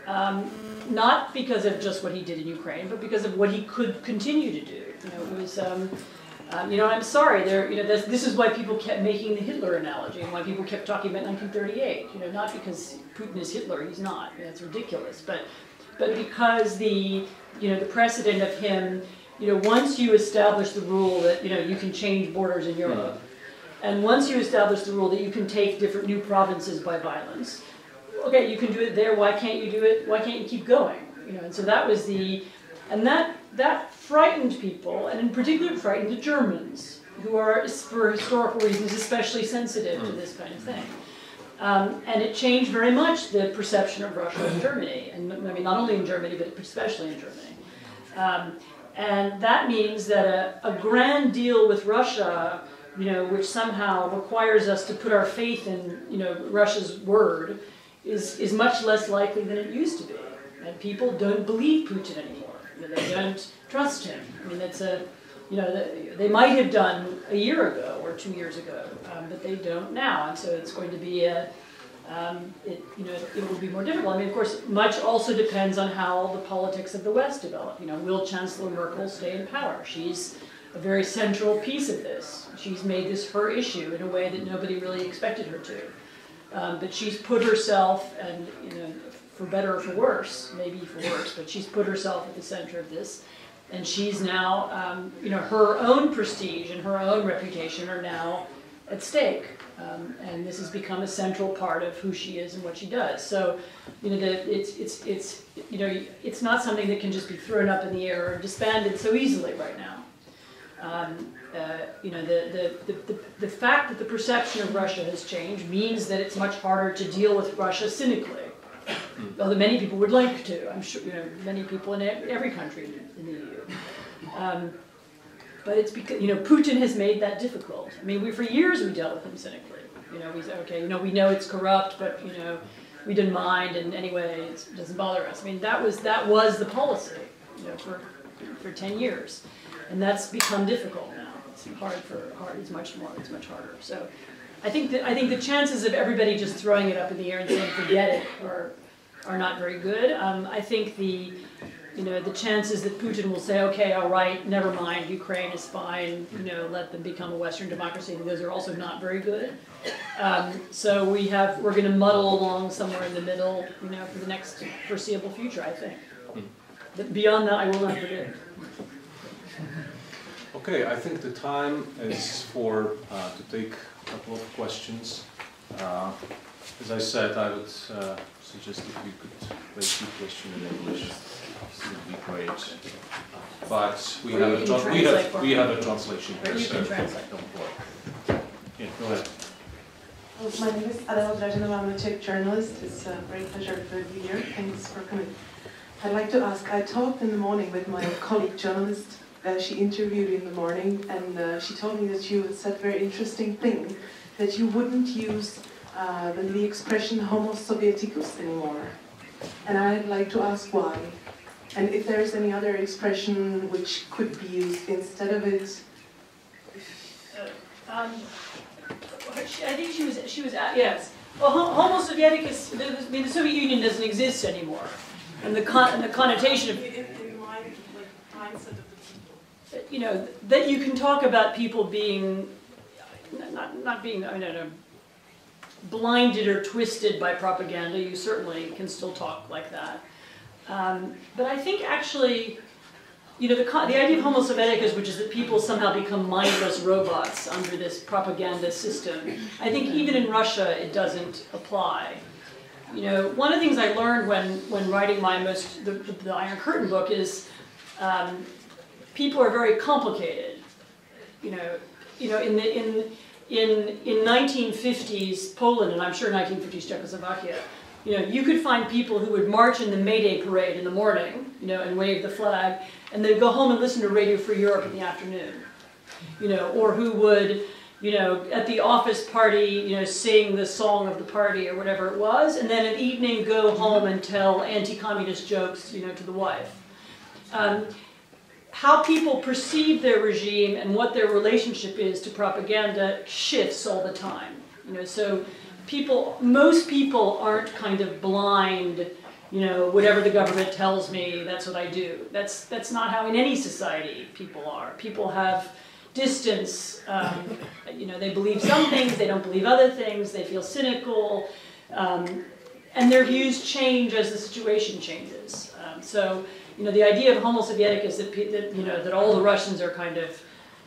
Not because of just what he did in Ukraine, but because of what he could continue to do. It was, I'm sorry, this is why people kept making the Hitler analogy, and why people kept talking about 1938. Not because Putin is Hitler, he's not. That's ridiculous. But because the precedent of him. Once you establish the rule that, you can change borders in Europe, and once you establish the rule that you can take different new provinces by violence, okay, you can do it there, why can't you do it, why can't you keep going? And so that was that frightened people, and in particular frightened the Germans, who are, for historical reasons, especially sensitive to this kind of thing. And it changed very much the perception of Russia in Germany, and I mean, not only in Germany, but especially in Germany. And that means that a grand deal with Russia, which somehow requires us to put our faith in, Russia's word, is much less likely than it used to be. And people don't believe Putin anymore. They don't trust him. I mean, that's they might have done a year ago or 2 years ago, but they don't now. And so it's going to be it will be more difficult. I mean, of course, much also depends on how the politics of the West develop. Will Chancellor Merkel stay in power? She's a very central piece of this. She's made this her issue in a way that nobody really expected her to. But she's put herself, and for better or for worse, maybe for worse, but she's put herself at the center of this. And she's now, her own prestige and her own reputation are now at stake. And this has become a central part of who she is and what she does. So, it's not something that can just be thrown up in the air or disbanded so easily right now. The fact that the perception of Russia has changed means that it's much harder to deal with Russia cynically. Although many people would like to, I'm sure, many people in every country in the EU. But it's because, Putin has made that difficult. I mean, for years we dealt with him cynically. We said, okay, we know it's corrupt, but, we didn't mind, and anyway, it doesn't bother us. I mean, that was the policy, for 10 years. And that's become difficult now. It's it's much harder. So I think the chances of everybody just throwing it up in the air and saying forget it are not very good. I think the chances that Putin will say, okay, all right, never mind, Ukraine is fine, let them become a Western democracy, those are also not very good. So we're going to muddle along somewhere in the middle, for the next foreseeable future, I think. But beyond that, I will not predict. Okay, I think the time is to take a couple of questions. As I said, I would suggest if you could raise your question in English, it would be great. But we have a translation here, so don't worry. Yeah, go ahead. My name is Adela Draženová. I'm a Czech journalist. It's a great pleasure to be here. Thanks for coming. I'd like to ask, I talked in the morning with my colleague journalist. She interviewed in the morning, and she told me that you had said a very interesting thing, that you wouldn't use the expression homo sovieticus anymore. And I'd like to ask why. And if there is any other expression which could be used instead of it. I think she was yes. Well, homo sovieticus, the Soviet Union doesn't exist anymore. And the connotation of mindset of the people. That you can talk about people being, not being, blinded or twisted by propaganda. You certainly can still talk like that. But I think actually, you know, the idea of Homo Sovieticus, which is that people somehow become mindless robots under this propaganda system, I think even in Russia it doesn't apply. You know, one of the things I learned when writing my the Iron Curtain book is people are very complicated. You know, in 1950s Poland, and I'm sure 1950s Czechoslovakia, you know, you could find people who would march in the May Day parade in the morning, you know, and wave the flag, and they'd go home and listen to Radio Free Europe in the afternoon, you know, or who would, you know, at the office party, you know, sing the song of the party or whatever it was, and then at evening go home and tell anti-communist jokes, you know, to the wife. How people perceive their regime and what their relationship is to propaganda shifts all the time. You know, so most people aren't kind of blind, you know, whatever the government tells me, that's what I do. That's not how in any society people are. People have distance, you know, they believe some things, they don't believe other things, they feel cynical, and their views change as the situation changes. So, you know, the idea of Homo Sovieticus that you know, that all the Russians are kind of,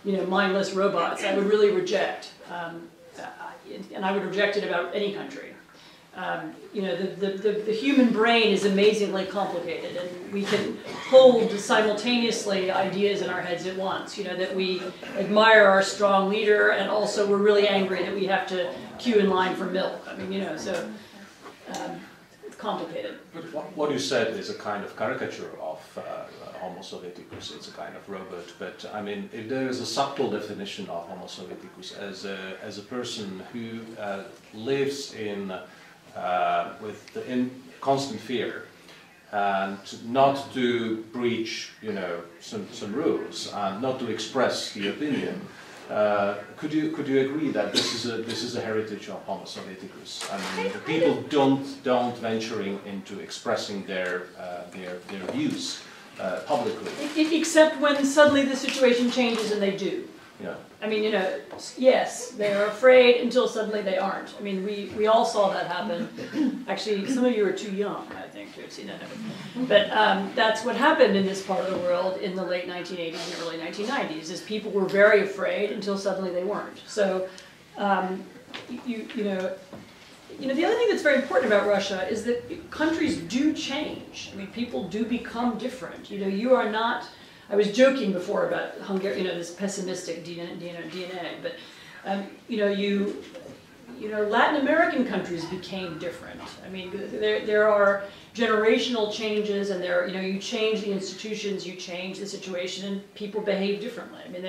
you know, mindless robots, I would really reject, and I would reject it about any country. You know, the human brain is amazingly complicated, and we can hold simultaneously ideas in our heads at once. You know, that we admire our strong leader, and also we're really angry that we have to queue in line for milk. I mean, you know, so it's complicated. But what you said is a kind of caricature of Homo Sovieticus. It's a kind of robot. But I mean, if there is a subtle definition of Homo Sovieticus as a person who lives in constant fear, and not to breach, you know, some rules, and not to express the opinion. Could you agree that this is a heritage of Homo Sovieticus? I mean, the people don't venturing into expressing their views publicly. Except when suddenly the situation changes and they do. Yeah. I mean, you know, yes, they're afraid until suddenly they aren't. I mean, we all saw that happen. Actually, some of you are too young, I think, to have seen that happen. But that's what happened in this part of the world in the late 1980s and early 1990s, is people were very afraid until suddenly they weren't. So, you know, the other thing that's very important about Russia is that countries do change. I mean, people do become different. You know, you are not... I was joking before about Hungary, you know, this pessimistic DNA, but you know, Latin American countries became different. I mean, there are generational changes, and you know, you change the institutions, you change the situation, and people behave differently. I mean,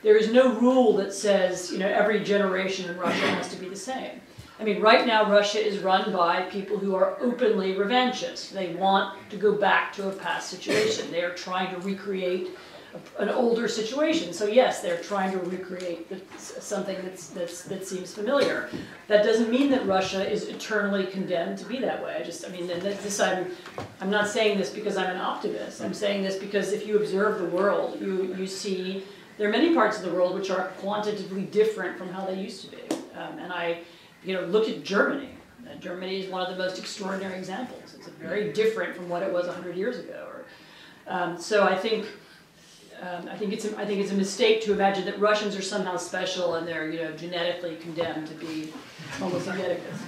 there is no rule that says, you know, every generation in Russia has to be the same. I mean, right now Russia is run by people who are openly revanchists. They want to go back to a past situation. They are trying to recreate an older situation. So yes, they're trying to recreate something that seems familiar. That doesn't mean that Russia is eternally condemned to be that way. I'm not saying this because I'm an optimist. I'm saying this because if you observe the world, you see there are many parts of the world which are quantitatively different from how they used to be. You know, look at Germany. Germany is one of the most extraordinary examples. It's very different from what it was 100 years ago. So I think it's a mistake to imagine that Russians are somehow special and they're, you know, genetically condemned to be Homo Sovieticus.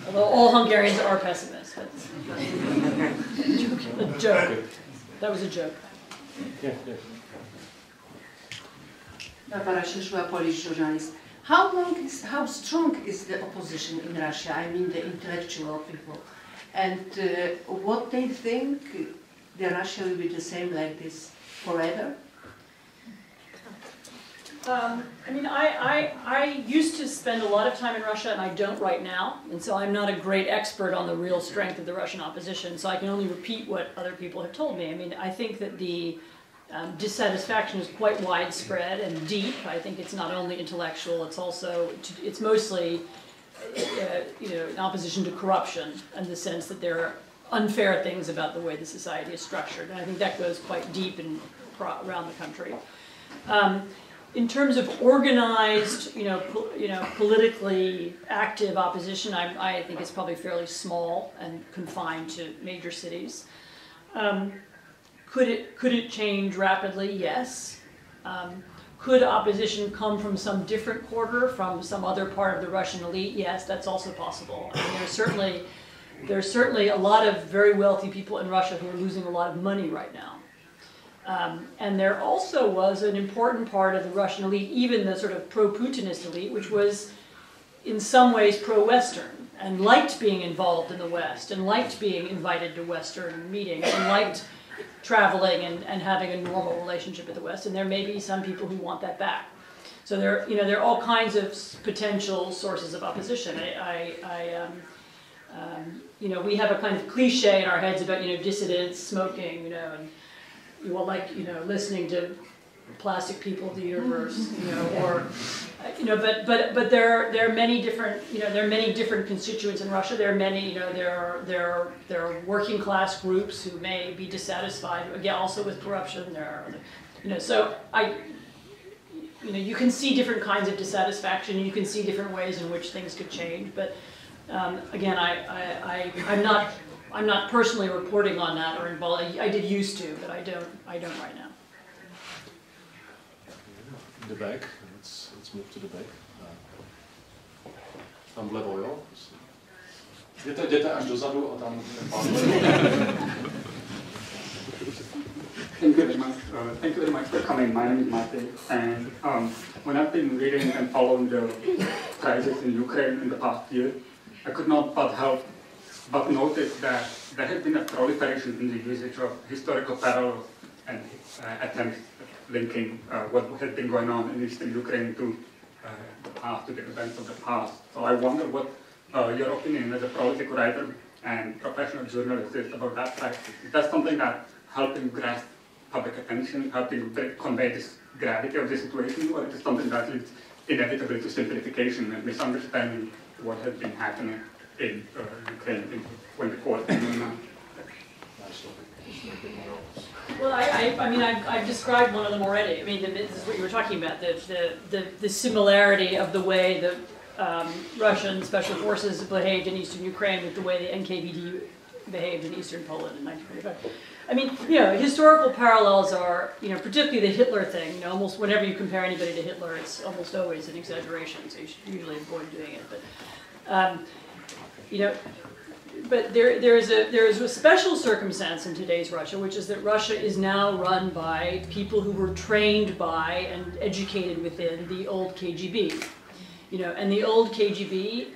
Although all Hungarians are pessimists. That's a joke. That was a joke. Yeah. Barbara Szyszła, Polish journalist. How strong is the opposition in Russia? I mean, the intellectual people, and what they think that Russia will be the same like this forever? I mean, I used to spend a lot of time in Russia, and I don't right now, and so I'm not a great expert on the real strength of the Russian opposition, so I can only repeat what other people have told me. I mean, I think that the dissatisfaction is quite widespread and deep. I think it's not only intellectual, it's mostly you know, in opposition to corruption, in the sense that there are unfair things about the way the society is structured, and I think that goes quite deep around the country. In terms of organized, politically active opposition, I think it's probably fairly small and confined to major cities. Could it change rapidly? Yes. Could opposition come from some different quarter, from some other part of the Russian elite? Yes, that's also possible. I mean, there's certainly a lot of very wealthy people in Russia who are losing a lot of money right now. And there also was an important part of the Russian elite, even the sort of pro-Putinist elite, which was in some ways pro-Western and liked being involved in the West and liked being invited to Western meetings and liked traveling and having a normal relationship with the West, and there may be some people who want that back. So there are all kinds of potential sources of opposition. We have a kind of cliche in our heads about dissidents, smoking, and listening to plastic people of the universe, but there are many different, there are many different constituents in Russia. There are many, there are working class groups who may be dissatisfied, again, also with corruption. There are, so you can see different kinds of dissatisfaction. You can see different ways in which things could change. But again, I'm not personally reporting on that or involved. I did used to, but I don't right now. In the back, let's move to the back. Tam vlevo, jo? Jděte až dozadu a tam Thank you very much. Thank you very much for coming. My name is Martin, and when I've been reading and following the crisis in Ukraine in the past year, I could not but help but notice that there has been a proliferation in the usage of historical parallels and attempts linking what has been going on in Eastern Ukraine to the past, to the events of the past. So I wonder what your opinion as a prolific writer and professional journalist is about that fact. Is that something that helped you grasp public attention, helped you convey this gravity of the situation, or is it something that leads inevitably to simplification and misunderstanding what has been happening in Ukraine when the war came on? Well, I've described one of them already. I mean, this is what you were talking about, the similarity of the way the Russian special forces behaved in eastern Ukraine with the way the NKVD behaved in eastern Poland in 1945. I mean, historical parallels are, particularly the Hitler thing, almost whenever you compare anybody to Hitler, it's almost always an exaggeration, so you should usually avoid doing it. But there is a special circumstance in today's Russia, which is that Russia is now run by people who were trained by and educated within the old KGB. And the old KGB,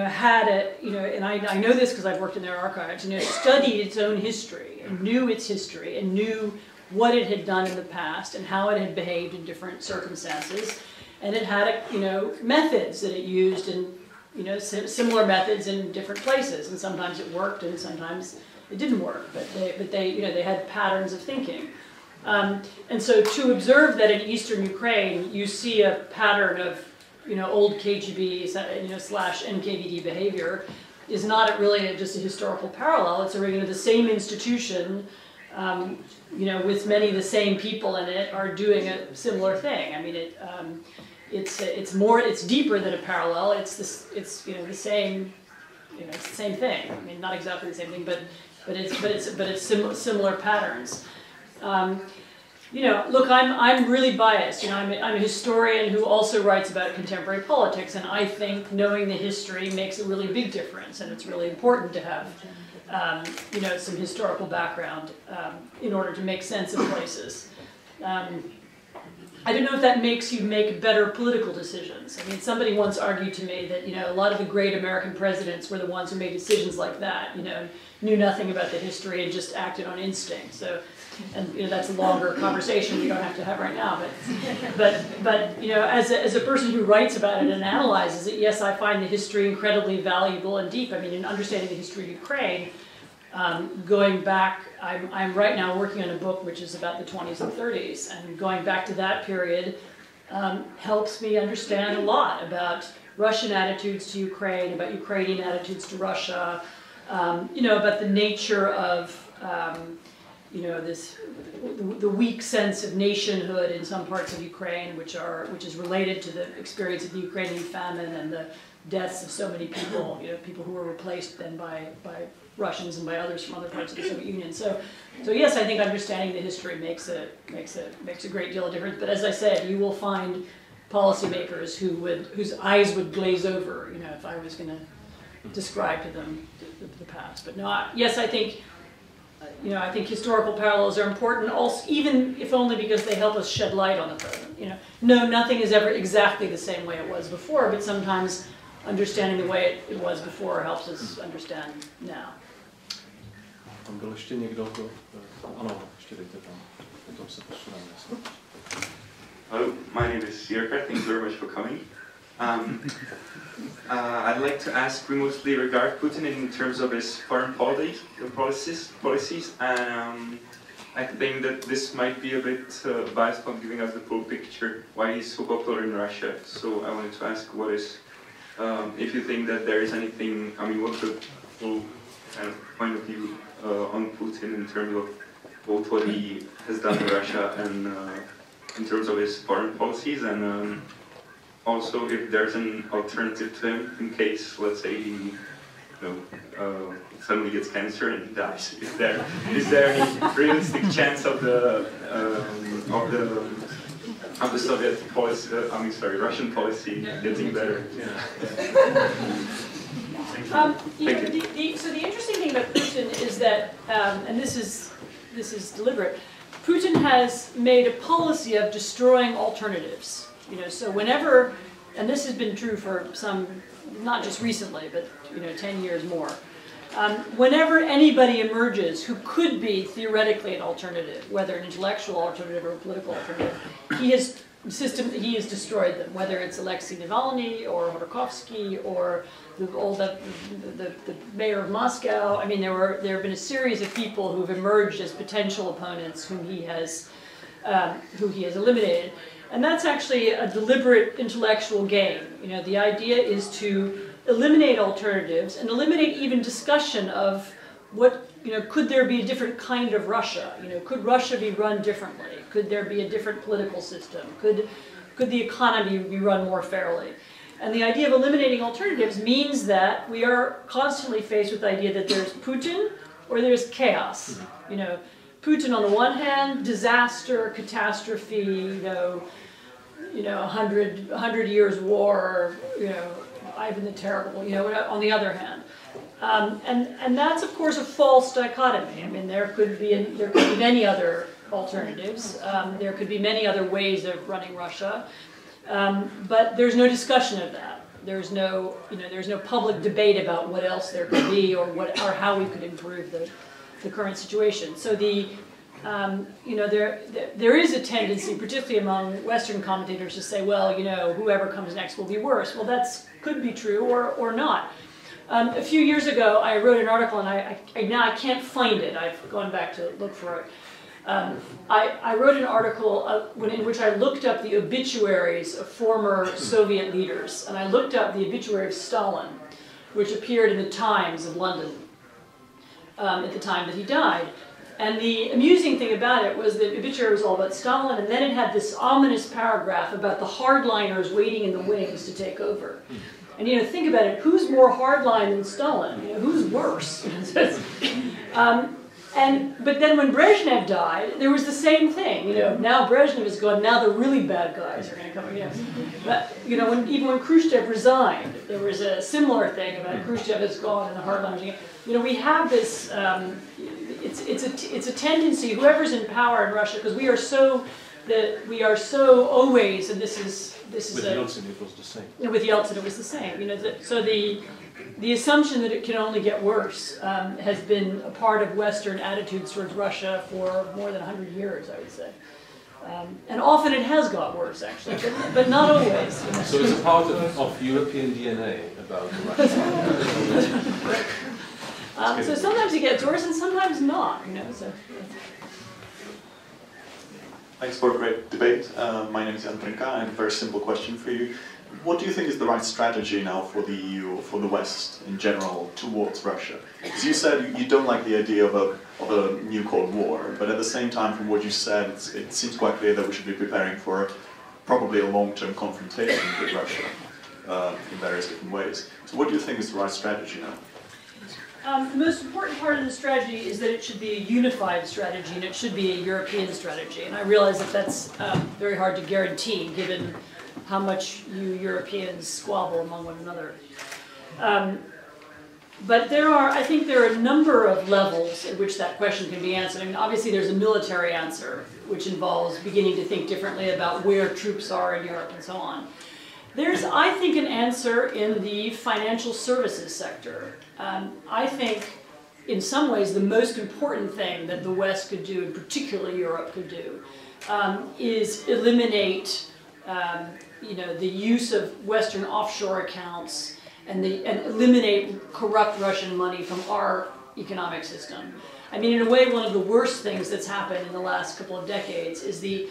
had and I know this because I've worked in their archives, studied its own history and knew its history and knew what it had done in the past and how it had behaved in different circumstances. And it had, methods that it used in, similar methods in different places. And sometimes it worked and sometimes it didn't work. But they had patterns of thinking. And so to observe that in eastern Ukraine, you see a pattern of, old KGB slash NKVD behavior is not really just a historical parallel. It's the same institution, with many of the same people in it are doing a similar thing. I mean, it's deeper than a parallel. It's the same, it's the same thing. I mean, not exactly the same thing, but it's similar patterns. Look, I'm really biased. I'm a historian who also writes about contemporary politics, and I think knowing the history makes a really big difference, and it's really important to have, some historical background in order to make sense of places. I don't know if that makes you make better political decisions. I mean, somebody once argued to me that, a lot of the great American presidents were the ones who made decisions like that, knew nothing about the history and just acted on instinct. So, and that's a longer conversation we don't have to have right now. But as a person who writes about it and analyzes it, yes, I find the history incredibly valuable and deep. I mean, in understanding the history of Ukraine, going back, I'm right now working on a book which is about the 20s and 30s, and going back to that period helps me understand a lot about Russian attitudes to Ukraine, about Ukrainian attitudes to Russia, about the nature of the weak sense of nationhood in some parts of Ukraine, which is related to the experience of the Ukrainian famine and the deaths of so many people, people who were replaced then by Russians and by others from other parts of the Soviet Union. So yes, I think understanding the history makes a great deal of difference. But as I said, you will find policymakers whose eyes would glaze over, you know, if I was going to describe to them the past. But no, yes, I think, you know, I think historical parallels are important, also, even if only because they help us shed light on the present. You know, no, nothing is ever exactly the same way it was before, but sometimes understanding the way it was before helps us understand now. Tam byl ještě někdo, kdo... Ano, ještě dejte tam. Potom se posuneme. Hello, my name is Jirka. Thank you very much for coming. I'd like to ask, we mostly regard Putin in terms of his foreign policies, and I think that this might be a bit biased on giving us the full picture why he's so popular in Russia. So I wanted to ask, what is, if you think that there is anything, I mean, what's the full kind of point of view on Putin in terms of both what he has done in Russia and in terms of his foreign policies, and also if there's an alternative to him in case, let's say, he suddenly gets cancer and he dies. Is there any realistic chance of the Soviet policy? Russian policy getting better? So the interesting thing about Putin is that, and this is deliberate, Putin has made a policy of destroying alternatives. You know, so whenever, and this has been true for some, not just recently, but 10 years more. Whenever anybody emerges who could be theoretically an alternative, whether an intellectual alternative or a political alternative, he has destroyed them. Whether it's Alexei Navalny or Khodorkovsky or the mayor of Moscow. I mean, there have been a series of people who have emerged as potential opponents who he has eliminated. And that's actually a deliberate intellectual game. You know, the idea is to eliminate alternatives and eliminate even discussion of what, could there be a different kind of Russia? Could Russia be run differently? Could there be a different political system? Could the economy be run more fairly? And the idea of eliminating alternatives means that we are constantly faced with the idea that there's Putin or there's chaos. Putin on the one hand, disaster, catastrophe, 100 years war, Ivan the Terrible, on the other hand. And that's of course a false dichotomy. I mean, there could be many other alternatives. There could be many other ways of running Russia. But there's no discussion of that. There's no public debate about what else there could be or how we could improve the current situation. So there is a tendency, particularly among Western commentators, to say, well, whoever comes next will be worse. Well, that could be true or not. A few years ago, I wrote an article, and now I can't find it. I've gone back to look for it. I wrote an article in which I looked up the obituaries of former Soviet leaders, and I looked up the obituary of Stalin, which appeared in the Times of London at the time that he died. And the amusing thing about it was the obituary was all about Stalin, and then it had this ominous paragraph about the hardliners waiting in the wings to take over. And think about it, who's more hardline than Stalin? Who's worse? But then when Brezhnev died, there was the same thing. Now Brezhnev is gone. Now the really bad guys are going to come. But even when Khrushchev resigned, there was a similar thing about Khrushchev is gone and the hardliners. We have this. It's a tendency. Whoever's in power in Russia, because we are so always, and this is with Yeltsin it was the same. With Yeltsin it was the same. So the assumption that it can only get worse has been a part of Western attitudes towards Russia for more than 100 years, I would say. And often it has got worse, actually, but not always. So it's a part of European DNA about Russia. So sometimes it gets worse and sometimes not. So. Thanks for a great debate. My name is Jan Trinka. I have a very simple question for you. What do you think is the right strategy now for the EU, or for the West in general, towards Russia? Because you said you don't like the idea of a new Cold War, but at the same time, from what you said, it seems quite clear that we should be preparing for probably a long-term confrontation with Russia in various different ways. So what do you think is the right strategy now? The most important part of the strategy is that it should be a unified strategy and it should be a European strategy. And I realize that that's very hard to guarantee given how much you Europeans squabble among one another. But I think there are a number of levels at which that question can be answered. I mean, obviously there's a military answer, which involves beginning to think differently about where troops are in Europe and so on. There's, I think, an answer in the financial services sector. I think, in some ways, the most important thing that the West could do, and particularly Europe could do, is eliminate, the use of Western offshore accounts and eliminate corrupt Russian money from our economic system. I mean, in a way, one of the worst things that's happened in the last couple of decades is the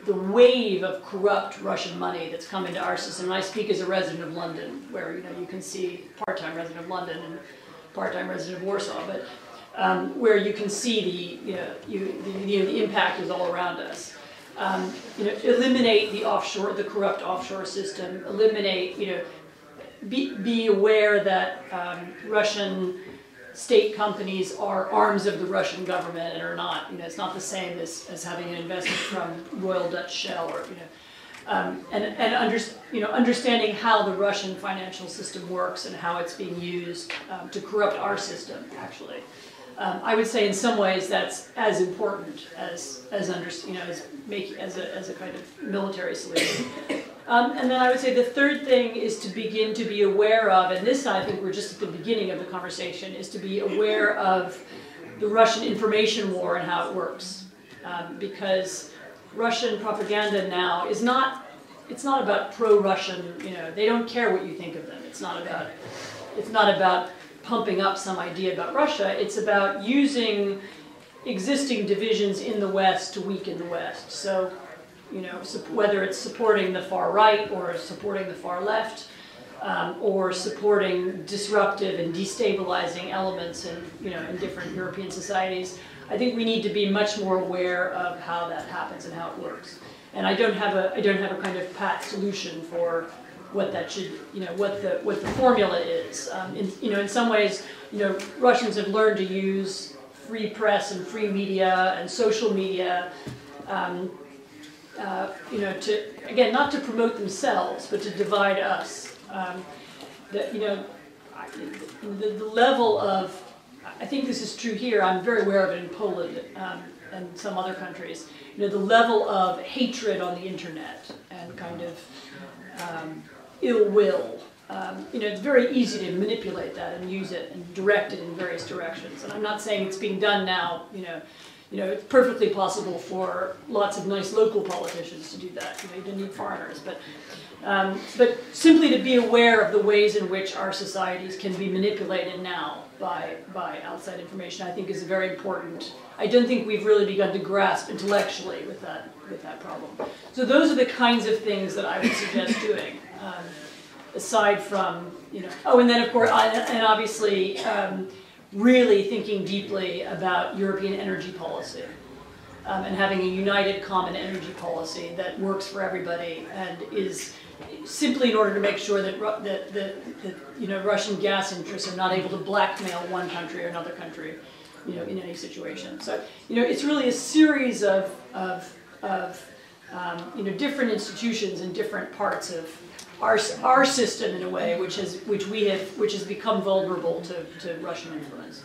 wave of corrupt Russian money that's come into our system. And I speak as a resident of London, where you can see part-time resident of London and part-time resident of Warsaw, but where you can see the impact is all around us. Eliminate the corrupt offshore system. Eliminate, be aware that Russian state companies are arms of the Russian government and are not, it's not the same as having an investment from Royal Dutch Shell or, understanding how the Russian financial system works and how it's being used to corrupt our system, actually. I would say in some ways that's as important as a kind of military solution. And then I would say the third thing is to begin to be aware of, and this I think we're just at the beginning of the conversation, is to be aware of the Russian information war and how it works. Because Russian propaganda now is not about pro-Russian, they don't care what you think of them. It's not about pumping up some idea about Russia. It's about using existing divisions in the West to weaken the West. So, whether it's supporting the far right or supporting the far left, or supporting disruptive and destabilizing elements in different European societies, I think we need to be much more aware of how that happens and how it works. And I don't have a kind of pat solution for what that should, what the formula is. In some ways, Russians have learned to use free press and free media and social media, again, not to promote themselves, but to divide us. The level of, I think this is true here, I'm very aware of it in Poland and some other countries, the level of hatred on the internet and kind of ill will. It's very easy to manipulate that and use it and direct it in various directions. And I'm not saying it's being done now, it's perfectly possible for lots of nice local politicians to do that. You don't need foreigners, but simply to be aware of the ways in which our societies can be manipulated now by outside information, I think is very important. I don't think we've really begun to grasp intellectually with that problem. So those are the kinds of things that I would suggest doing. Aside from, and then of course, and obviously. Really thinking deeply about European energy policy and having a united common energy policy that works for everybody and is simply in order to make sure that Russian gas interests are not able to blackmail one country or another country, in any situation. So it's really a series of different institutions in different parts of our system in a way, which has become vulnerable to Russian influence,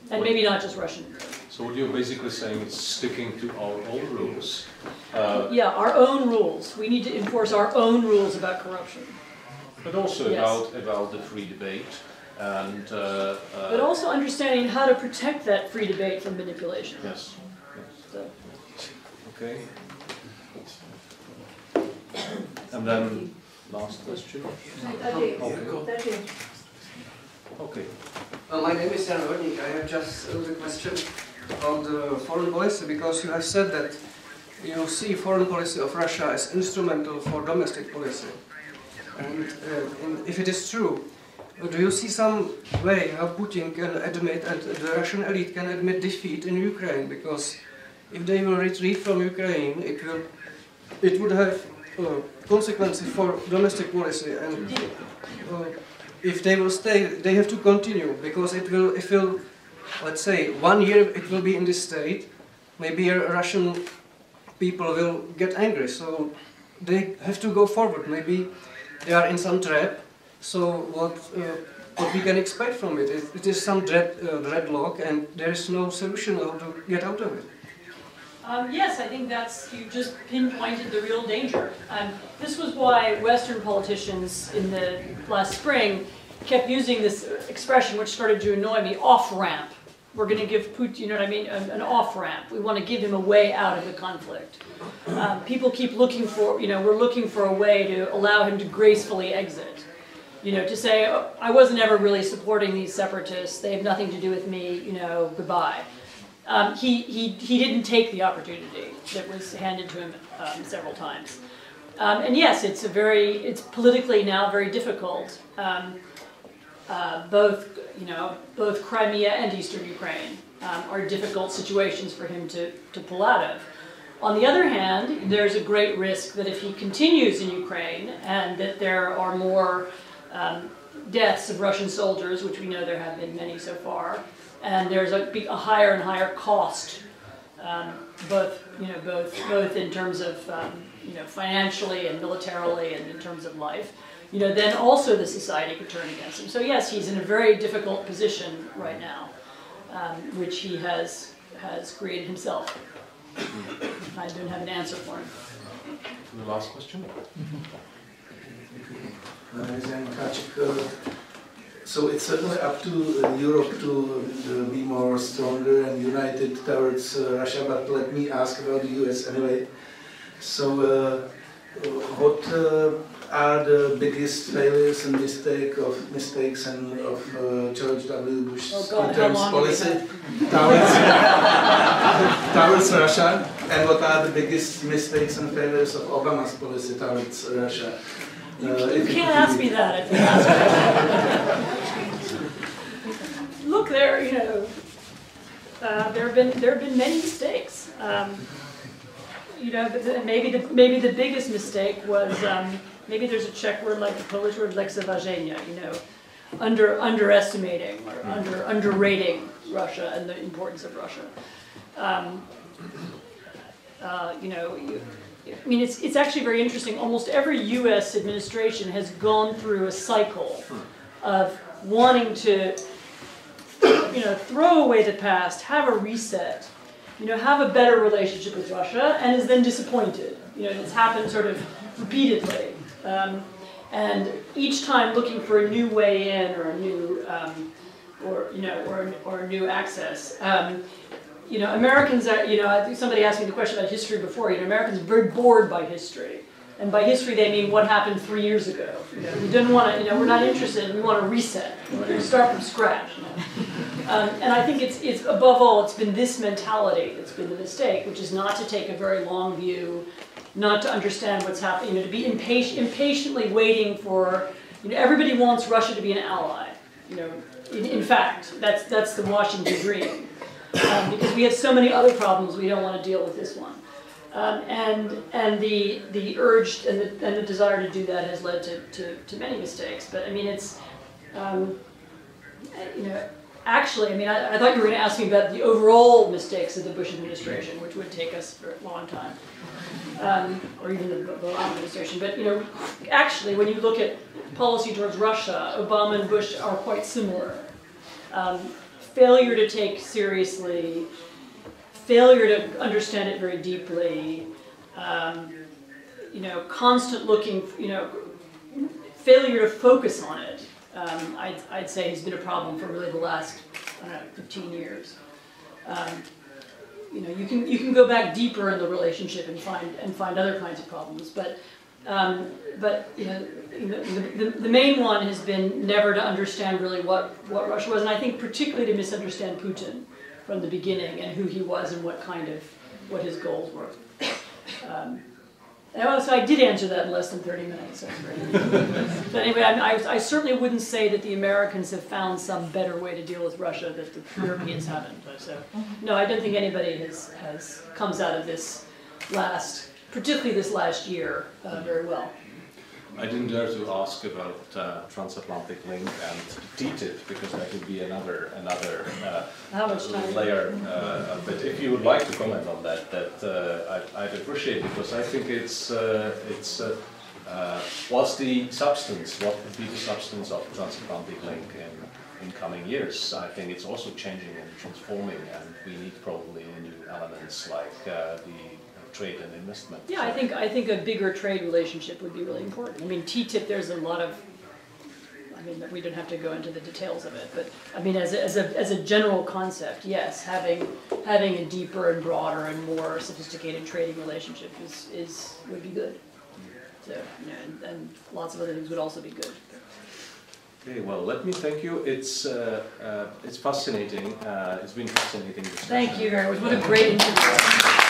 and maybe not just Russian influence. So what you're basically saying is sticking to our own rules. Yeah, our own rules. We need to enforce our own rules about corruption. But also about the free debate and. But also understanding how to protect that free debate from manipulation. Yes. So. Okay. And then, last question. Okay. My name is Jan Vodnik. I have just a question on the foreign policy, because you have said that you see foreign policy of Russia as instrumental for domestic policy. And if it is true, do you see some way how Putin can admit, and the Russian elite can admit defeat in Ukraine? Because if they will retreat from Ukraine, it would have consequences for domestic policy, and if they will stay, they have to continue, because it will, let's say, 1 year it will be in this state, maybe Russian people will get angry, so they have to go forward. Maybe they are in some trap, so what we can expect from it? It is some dreadlock, and there is no solution how to get out of it. Yes, I think you just pinpointed the real danger. This was why Western politicians in the last spring kept using this expression, which started to annoy me, off-ramp. We're going to give Putin, you know what I mean, an off-ramp. We want to give him a way out of the conflict. People keep looking for, we're looking for a way to allow him to gracefully exit. To say, oh, I wasn't ever really supporting these separatists, they have nothing to do with me, goodbye. He didn't take the opportunity that was handed to him several times. And yes, it's politically now very difficult. Both Crimea and Eastern Ukraine are difficult situations for him to pull out of. On the other hand, there's a great risk that if he continues in Ukraine and that there are more deaths of Russian soldiers, which we know there have been many so far, and there's a higher and higher cost, both in terms of financially and militarily and in terms of life, then also the society could turn against him. So yes, he's in a very difficult position right now, which he has created himself. I don't have an answer for him. The last question. So it's certainly up to Europe to be more stronger and united towards Russia, but let me ask about the US anyway. So what are the biggest failures and mistakes of George W. Bush's interim policy towards Russia, and what are the biggest mistakes and failures of Obama's policy towards Russia? You can't ask me that. Look, there have been many mistakes. Maybe the biggest mistake was maybe there's a Czech word like the Polish word lekceważenia, underestimating or underrating Russia and the importance of Russia. It's actually very interesting. Almost every U.S. administration has gone through a cycle of wanting to, throw away the past, have a reset, have a better relationship with Russia, and is then disappointed. It's happened sort of repeatedly, and each time looking for a new way in or a new, or a new access. Americans are, I think somebody asked me the question about history before, Americans are very bored by history. And by history they mean what happened 3 years ago. We didn't want to, we're not interested, we want to reset. We want to start from scratch. And I think it's above all, it's been this mentality that's been the mistake, which is not to take a very long view, not to understand what's happening, to be impatiently waiting for, everybody wants Russia to be an ally. In fact, that's the Washington dream. Because we have so many other problems, we don't want to deal with this one. And the urge and the desire to do that has led to many mistakes. But I mean, it's actually, I thought you were going to ask me about the overall mistakes of the Bush administration, which would take us for a long time, or even the Obama administration. But actually, when you look at policy towards Russia, Obama and Bush are quite similar. Failure to take seriously, failure to understand it very deeply, constant looking, failure to focus on it, I'd say has been a problem for really the last, 15 years. You can go back deeper in the relationship and find other kinds of problems, but the main one has been never to understand really what Russia was, and I think particularly to misunderstand Putin from the beginning and who he was and what his goals were. So I did answer that in less than 30 minutes. But anyway, I certainly wouldn't say that the Americans have found some better way to deal with Russia that the Europeans haven't. So no, I don't think anybody comes out of this last particularly this last year, very well. I didn't dare to ask about transatlantic link and TTIP because that would be another How much time? layer. But if you would like to comment on that, I'd appreciate it because I think it's what's the substance? What would be the substance of transatlantic link in coming years? I think it's also changing and transforming, and we need probably new elements like the trade and investment. Yeah, I think a bigger trade relationship would be really important. I mean, TTIP, there's a lot of, I mean, we don't have to go into the details of it, but I mean, as a general concept, yes, having a deeper and broader and more sophisticated trading relationship would be good. So, you know, and lots of other things would also be good. Okay, well, let me thank you. It's fascinating. It's been fascinating discussion. Thank you very much. What a great interview.